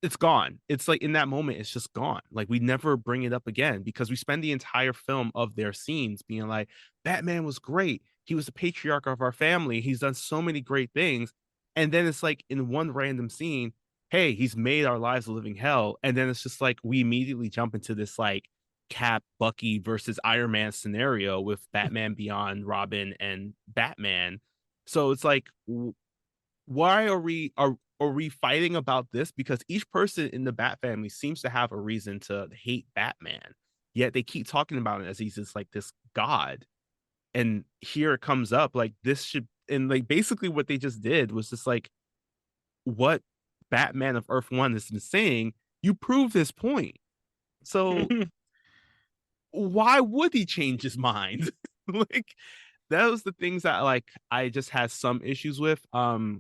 Speaker 2: it's gone. It's like in that moment, it's just gone. Like we never bring it up again because we spend the entire film of their scenes being like, Batman was great. He was the patriarch of our family. He's done so many great things. And then it's like in one random scene, hey, he's made our lives a living hell. And then it's just like we immediately jump into this like Cap, Bucky versus Iron Man scenario with Batman Beyond, Robin, and Batman. So it's like, why are we fighting about this? Because each person in the Bat family seems to have a reason to hate Batman, yet they keep talking about it as he's just like this god. And here it comes up like this should, and like basically what they just did was just like what Batman of Earth One has been saying. You prove this point. So why would he change his mind? Like that was the things that like I just had some issues with. But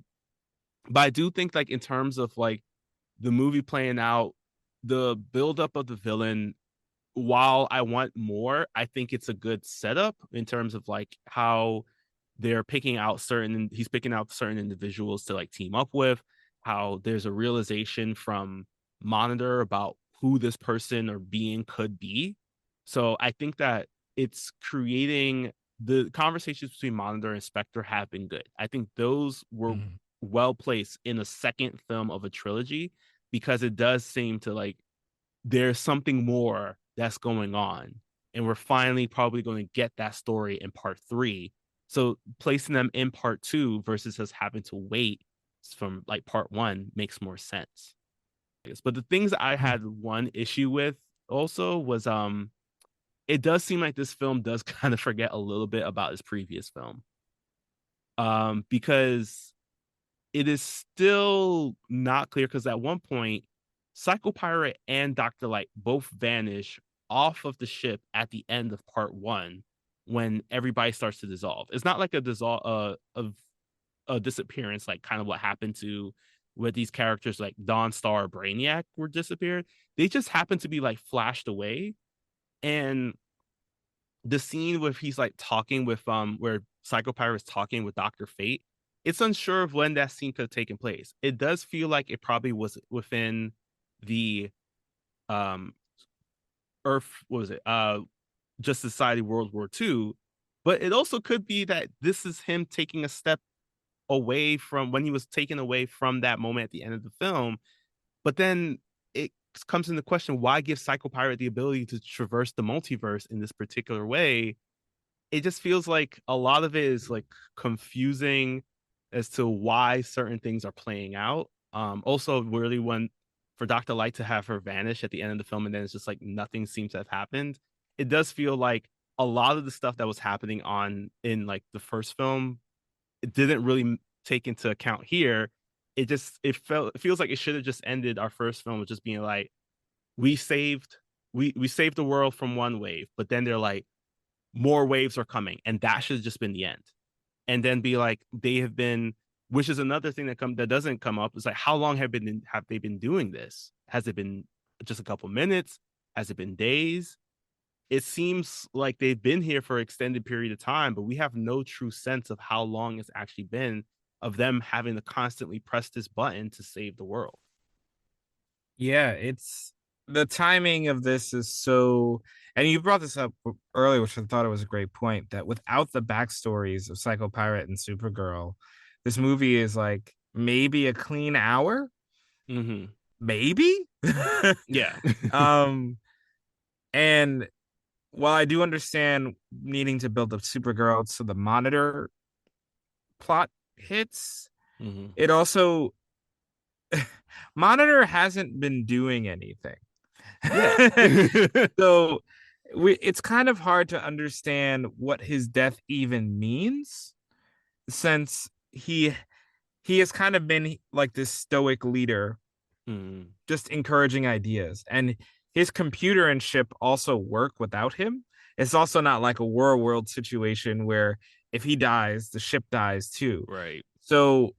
Speaker 2: I do think like in terms of like the movie playing out, the buildup of the villain, while I want more, I think it's a good setup in terms of like how they're picking out he's picking out certain individuals to like team up with, how there's a realization from Monitor about who this person or being could be. So I think that it's creating the conversations between Monitor and Spectre have been good. I think those were well placed in a second film of a trilogy because it does seem to like there's something more that's going on. And we're finally probably going to get that story in part 3. So placing them in part 2 versus us having to wait from like part 1 makes more sense. But the things I had one issue with also was it does seem like this film does kind of forget a little bit about his previous film. Because it is still not clear because at one point Psycho Pirate and Dr. Light both vanish off of the ship at the end of part 1 when everybody starts to dissolve. It's not like a dissolve of a disappearance, like kind of what happened to with these characters like Dawnstar or Brainiac were disappeared. They just happen to be like flashed away. And the scene where he's like talking with where Psycho Pirate is talking with Dr. Fate, it's unsure of when that scene could have taken place. It does feel like it probably was within the Earth, what was it? Justice Society World War II. But it also could be that this is him taking a step away from when he was taken away from that moment at the end of the film. But then it comes into question, why give Psycho Pirate the ability to traverse the multiverse in this particular way? It just feels like a lot of it is like confusing as to why certain things are playing out. Also, really, when for Dr. Light to have her vanish at the end of the film and then it's just like nothing seems to have happened, it does feel like a lot of the stuff that was happening on in like the first film, it didn't really take into account here. It feels like it should have just ended our first film with just being like, we saved we saved the world from one wave, but then they're like, more waves are coming, and that should have just been the end. And then be like, they have been, which is another thing that doesn't come up. Is like, how long have they been doing this? Has it been just a couple minutes? Has it been days? It seems like they've been here for an extended period of time, but we have no true sense of how long it's actually been of them having to constantly press this button to save the world.
Speaker 1: Yeah, it's the timing of this is so, and you brought this up earlier, which I thought it was a great point, that without the backstories of Psycho Pirate and Supergirl, this movie is like maybe a clean hour, maybe.
Speaker 2: Yeah.
Speaker 1: And while I do understand needing to build up Supergirl so the Monitor plot hits, it also Monitor hasn't been doing anything. Yeah. So it's kind of hard to understand what his death even means, since he has kind of been like this stoic leader, just encouraging ideas, and his computer and ship also work without him. It's also not like a world situation where if he dies, the ship dies too.
Speaker 2: Right.
Speaker 1: So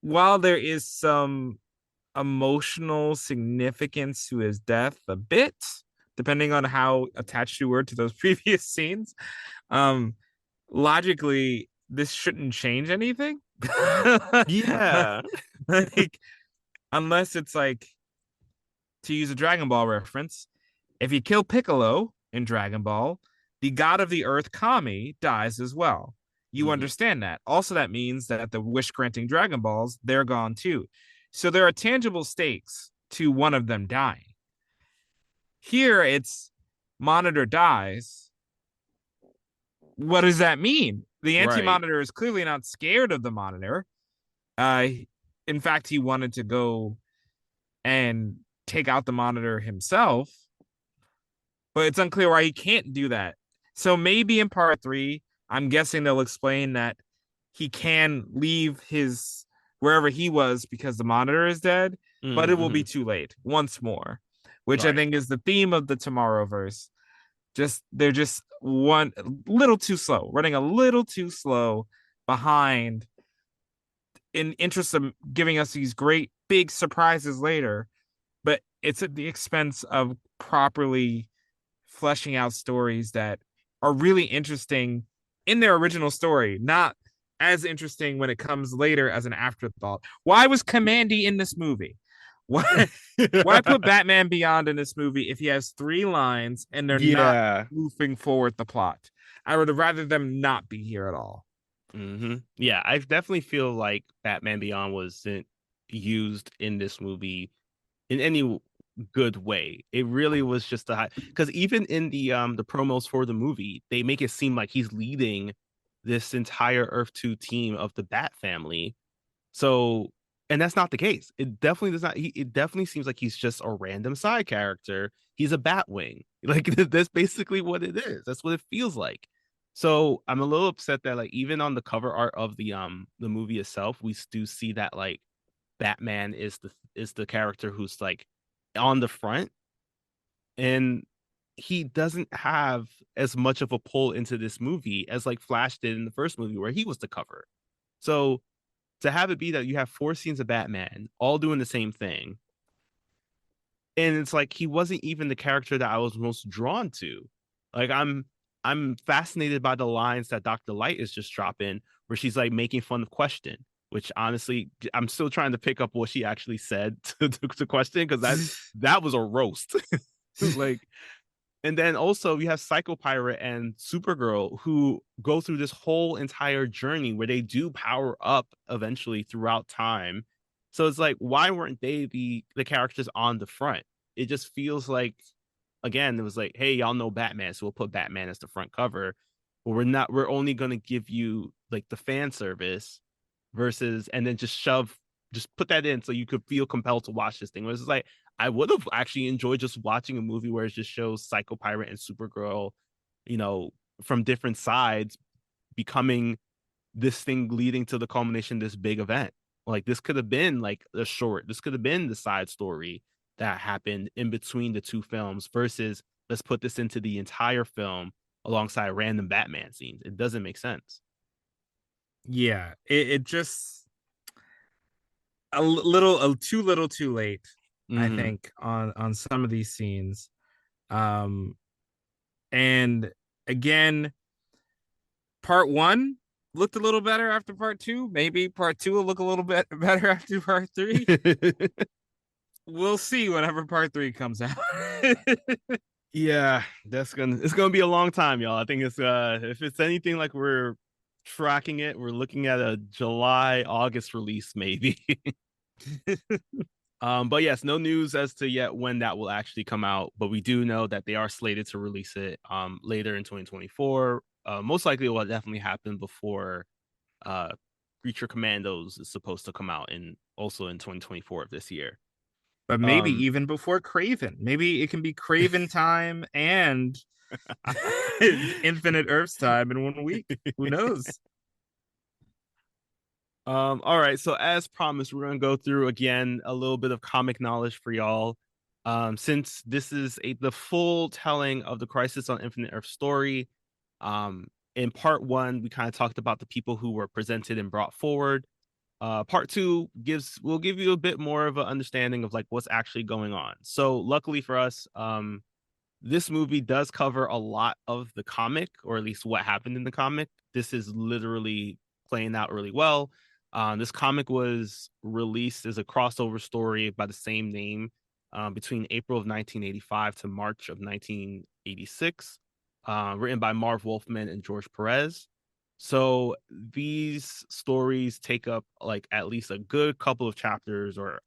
Speaker 1: while there is some emotional significance to his death, a bit, depending on how attached you were to those previous scenes, logically, this shouldn't change anything.
Speaker 2: Yeah.
Speaker 1: Like, unless it's like, to use a Dragon Ball reference, if you kill Piccolo in Dragon Ball, the god of the earth, Kami, dies as well. You understand that. Also, that means that the wish granting Dragon Balls, they're gone too. So there are tangible stakes to one of them dying. Here, it's Monitor dies, what does that mean? The
Speaker 2: Right.
Speaker 1: Anti-Monitor is clearly not scared of the Monitor. Uh, in fact, he wanted to go and take out the Monitor himself, but it's unclear why he can't do that. So maybe in part three, I'm guessing they'll explain that he can leave his wherever he was because the Monitor is dead, but it will
Speaker 2: Mm-hmm.
Speaker 1: be too late once more, which I
Speaker 2: Right.
Speaker 1: think is the theme of the Tomorrowverse. Just they're just one little too slow, running a little too slow behind in interest of giving us these great big surprises later, but it's at the expense of properly fleshing out stories that are really interesting in their original story, not as interesting when it comes later as an afterthought. Why was Commandy in this movie? Why put Batman Beyond in this movie if he has 3 lines and they're not
Speaker 2: Yeah.
Speaker 1: moving forward the plot? I would have rather them not be here at all.
Speaker 2: Yeah, I definitely feel like Batman Beyond wasn't used in this movie in any good way. It really was just a high because even in the promos for the movie, they make it seem like he's leading this entire Earth 2 team of the Bat family. So, and that's not the case. It definitely does not. It definitely seems like he's just a random side character. He's a Batwing. Like that's basically what it is. That's what it feels like. So I'm a little upset that like even on the cover art of the movie itself, we do see that like Batman is the character who's like on the front, and he doesn't have as much of a pull into this movie as like Flash did in the first movie where he was the cover. So to have it be that you have 4 scenes of Batman all doing the same thing, and it's like he wasn't even the character that I was most drawn to. Like I'm fascinated by the lines that Dr. Light is just dropping, where she's like making fun of Question, which honestly I'm still trying to pick up what she actually said to Question because that was a roast. Like, and then also you have Psycho Pirate and Supergirl who go through this whole entire journey where they do power up eventually throughout time. So it's like, why weren't they the characters on the front? It just feels like again, it was like, hey, y'all know Batman, so we'll put Batman as the front cover. But we're only gonna give you like the fan service versus and then just put that in so you could feel compelled to watch this thing. Whereas it's like I would have actually enjoyed just watching a movie where it just shows Psycho Pirate and Supergirl, you know, from different sides becoming this thing leading to the culmination of this big event. Like this could have been like a short, this could have been the side story that happened in between the 2 films versus let's put this into the entire film alongside random Batman scenes. It doesn't make sense.
Speaker 1: Yeah, it just a little too little too late, I
Speaker 2: Mm-hmm.
Speaker 1: think, on some of these scenes. Um and again, part one looked a little better after part two. Maybe part two will look a little bit better after part three. We'll see whenever part three comes out.
Speaker 2: Yeah, it's gonna be a long time, y'all. I think it's if it's anything like we're tracking it, we're looking at a July, August release, maybe. But yes, no news as to yet when that will actually come out, but we do know that they are slated to release it later in 2024. Most likely it will definitely happen before Creature Commandos is supposed to come out in also in 2024 of this year.
Speaker 1: But maybe
Speaker 2: Um
Speaker 1: even before Craven. Maybe it can be Craven time and Infinite Earth's time in 1 week. Who knows?
Speaker 2: all right, so as promised, we're gonna go through again a little bit of comic knowledge for y'all. Since this is the full telling of the Crisis on Infinite Earth story, in part one, we kind of talked about the people who were presented and brought forward. Part two will give you a bit more of an understanding of like what's actually going on. So luckily for us, this movie does cover a lot of the comic, or at least what happened in the comic. This is literally playing out really well. This comic was released as a crossover story by the same name between April of 1985 to March of 1986, written by Marv Wolfman and George Perez. So these stories take up like at least a good couple of chapters or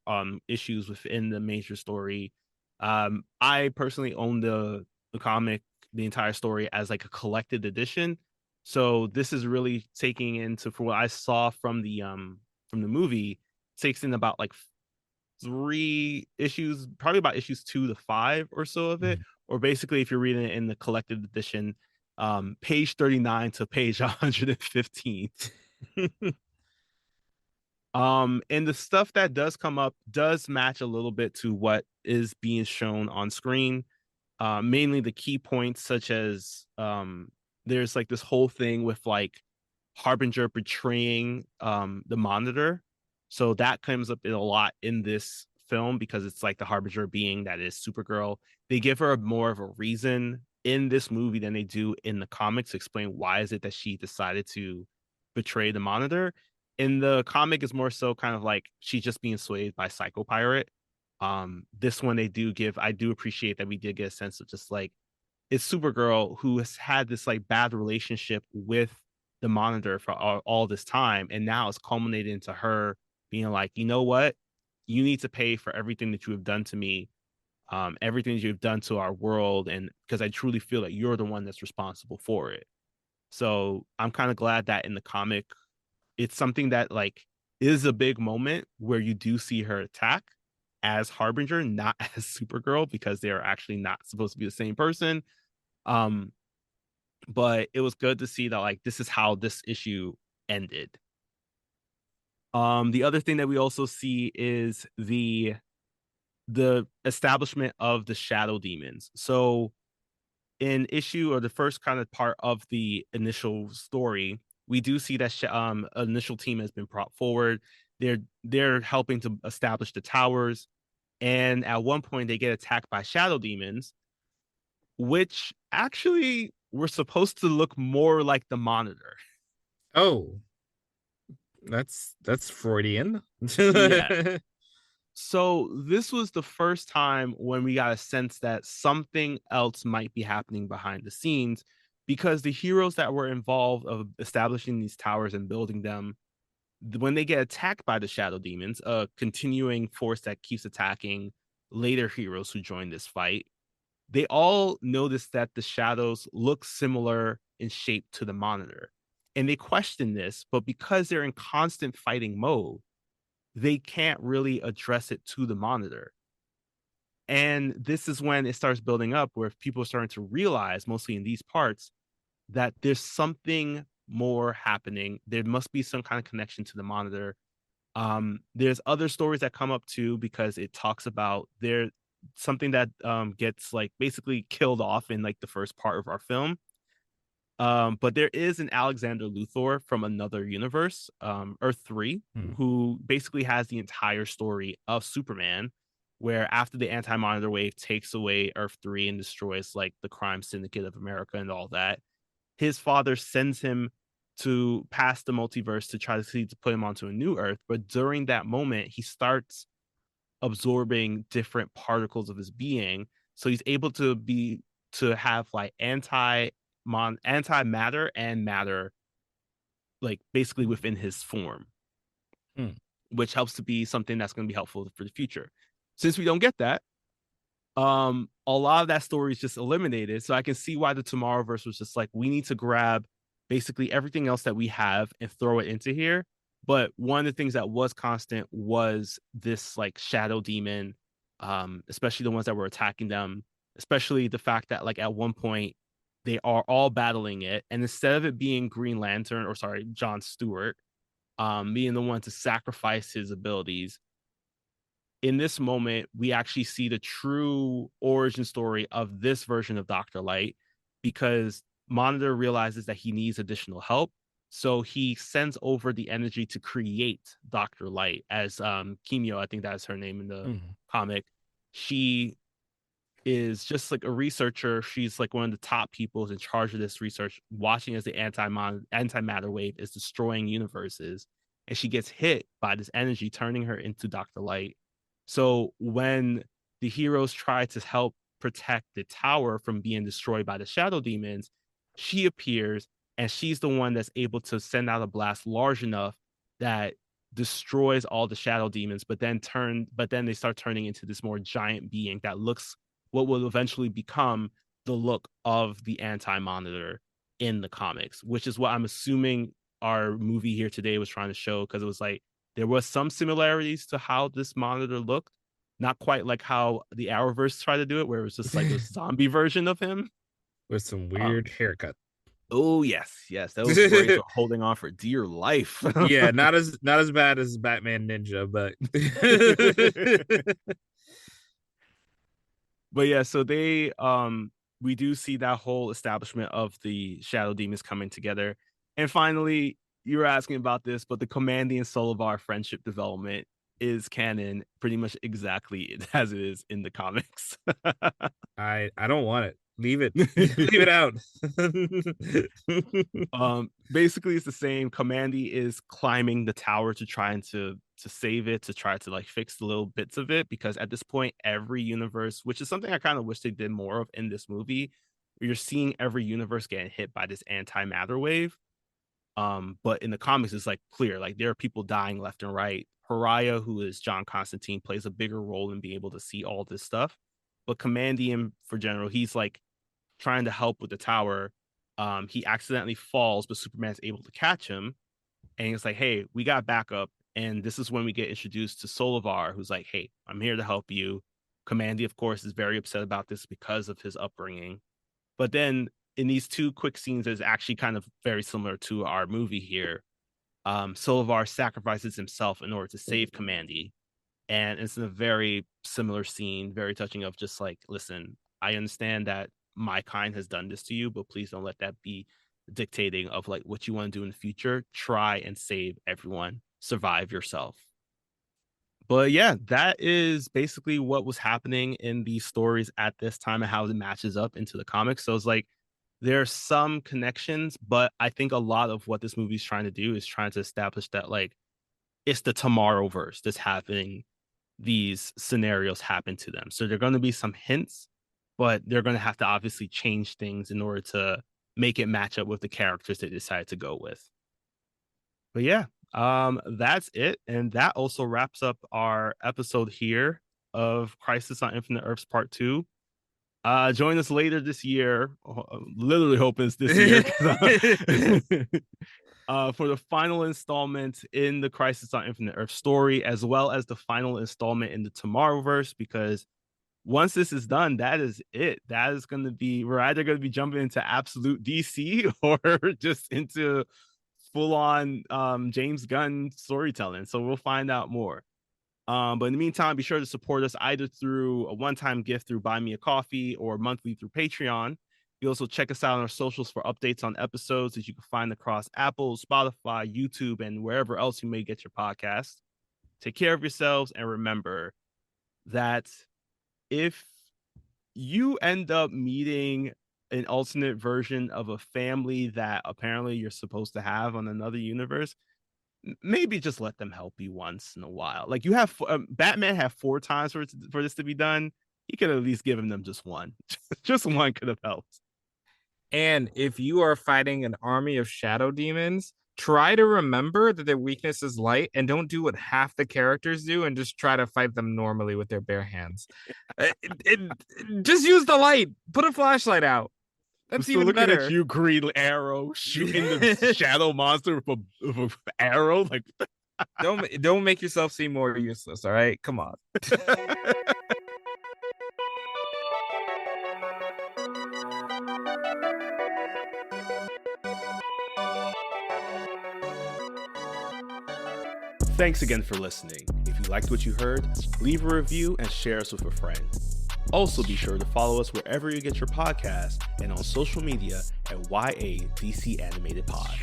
Speaker 2: issues within the major story. I personally own the comic the entire story as like a collected edition. So this is really taking into, for what I saw from the movie, takes in about like 3 issues, probably about issues 2 to 5 or so of it.
Speaker 1: Mhm.
Speaker 2: Or basically, if you're reading it in the collected edition, page 39 to page 115. And the stuff that does come up does match a little bit to what is being shown on screen. Mainly the key points, such as there's like this whole thing with like Harbinger betraying the Monitor. So that comes up in a lot in this film because it's like the Harbinger being that is Supergirl. They give her more of a reason in this movie than they do in the comics. Explain why is it that she decided to betray the Monitor. In the comic, is more so kind of like she's just being swayed by Psycho Pirate. This one they do give. I do appreciate that we did get a sense of just like it's Supergirl who has had this like bad relationship with the Monitor for all this time, and now it's culminated into her being like, you know what, you need to pay for everything that you have done to me, everything that you've done to our world, and because I truly feel that you're the one that's responsible for it. So I'm kind of glad that in the comic, it's something that like is a big moment where you do see her attack as Harbinger, not as Supergirl, because they are actually not supposed to be the same person. Um, but it was good to see that like this is how this issue ended. The other thing that we also see is the establishment of the shadow demons. So in issue or the first kind of part of the initial story, we do see that initial team has been brought forward. They're helping to establish the towers, and at one point they get attacked by shadow demons, which actually were supposed to look more like the Monitor.
Speaker 1: Oh, that's Freudian.
Speaker 2: Yeah. So this was the first time when we got a sense that something else might be happening behind the scenes, because the heroes that were involved of establishing these towers and building them, when they get attacked by the shadow demons, a continuing force that keeps attacking later heroes who join this fight, they all notice that the shadows look similar in shape to the Monitor. And they question this, but because they're in constant fighting mode, they can't really address it to the Monitor. And this is when it starts building up, where people are starting to realize, mostly in these parts, that there's something more happening. There must be some kind of connection to the Monitor. There's other stories that come up too, because it talks about there something that gets like basically killed off in like the first part of our film. But there is an Alexander Luthor from another universe, Earth 3,
Speaker 1: Hmm.
Speaker 2: who basically has the entire story of Superman, where after the anti-monitor wave takes away Earth 3 and destroys like the crime syndicate of America and all that, his father sends him to pass the multiverse to try to see to put him onto a new Earth. But during that moment, he starts absorbing different particles of his being. So he's able to have like antimatter and matter, like basically within his form,
Speaker 1: Hmm.
Speaker 2: which helps to be something that's going to be helpful for the future. Since we don't get that, a lot of that story is just eliminated. So I can see why the Tomorrowverse was just like, we need to grab basically everything else that we have and throw it into here. But one of the things that was constant was this like shadow demon, especially the ones that were attacking them, especially the fact that like at one point they are all battling it, and instead of it being Green Lantern, or sorry, John Stewart, being the one to sacrifice his abilities, in this moment, we actually see the true origin story of this version of Dr. Light, because Monitor realizes that he needs additional help. So he sends over the energy to create Dr. Light as Chemio, I think that's her name in the
Speaker 1: Mhm.
Speaker 2: comic. She is just like a researcher. She's like one of the top people in charge of this research, watching as the antimatter wave is destroying universes. And she gets hit by this energy, turning her into Dr. Light. So when the heroes try to help protect the tower from being destroyed by the shadow demons, she appears, and she's the one that's able to send out a blast large enough that destroys all the shadow demons, but then they start turning into this more giant being that looks what will eventually become the look of the Anti-Monitor in the comics, which is what I'm assuming our movie here today was trying to show, because it was like there was some similarities to how this Monitor looked, not quite like how the Arrowverse tried to do it, where it was just like a zombie version of him
Speaker 1: with some weird haircut.
Speaker 2: Oh yes, those braids are holding on for dear life.
Speaker 1: Yeah, not as bad as Batman Ninja, but
Speaker 2: but yeah, so they we do see that whole establishment of the Shadow Demons coming together. And finally, you were asking about this, but the Kamandi and Solovar friendship development is canon pretty much exactly as it is in the comics.
Speaker 1: I don't want it. Leave it. Leave it out.
Speaker 2: Basically it's the same. Kamandi is climbing the tower to try and to save it, to try to like fix the little bits of it, because at this point every universe, which is something I kind of wish they did more of in this movie, you're seeing every universe getting hit by this antimatter wave. But in the comics it's like clear, like there are people dying left and right. Pariah, who is John Constantine, plays a bigger role in being able to see all this stuff. But Commandium, for general, he's like trying to help with the tower. He accidentally falls, but Superman's able to catch him. And he's like, hey, we got backup. And this is when we get introduced to Solovar, who's like, hey, I'm here to help you. Kamandi, of course, is very upset about this because of his upbringing. But then in these two quick scenes, is actually kind of very similar to our movie here. Solovar sacrifices himself in order to save Kamandi. And it's a very similar scene, very touching, of just like, listen, I understand that my kind has done this to you, but please don't let that be dictating of like what you want to do in the future. Try and save everyone, survive yourself. But yeah, that is basically what was happening in these stories at this time and how it matches up into the comics. So it's like there's some connections, but I think a lot of what this movie is trying to do is trying to establish that like it's the Tomorrowverse that's happening. These scenarios happen to them. So there are going to be some hints, but they're going to have to obviously change things in order to make it match up with the characters they decided to go with. But yeah, that's it. And that also wraps up our episode here of Crisis on Infinite Earths Part 2. Join us later this year. Literally hoping it's this year. For the final installment in the Crisis on Infinite Earth story, as well as the final installment in the Tomorrowverse, because once this is done, that is it. That is going to be, we're either going to be jumping into absolute DC or just into full-on James Gunn storytelling. So we'll find out more. But in the meantime, be sure to support us either through a one-time gift through Buy Me a Coffee or monthly through Patreon. You also check us out on our socials for updates on episodes that you can find across Apple, Spotify, YouTube, and wherever else you may get your podcasts. Take care of yourselves, and remember that if you end up meeting an alternate version of a family that apparently you're supposed to have on another universe, maybe just let them help you once in a while. Like you have Batman had 4 times for this to be done. He could at least given them just one. Just one could have helped.
Speaker 1: And if you are fighting an army of shadow demons, try to remember that their weakness is light, and don't do what half the characters do and just try to fight them normally with their bare hands. Just use the light. Put a flashlight out. That's even
Speaker 2: looking
Speaker 1: better.
Speaker 2: At you, Green Arrow, shooting the shadow monster with an arrow. Like,
Speaker 1: don't make yourself seem more useless. All right, come on.
Speaker 2: Thanks again for listening. If you liked what you heard, leave a review and share us with a friend. Also, be sure to follow us wherever you get your podcast and on social media at YA DC Animated Pod.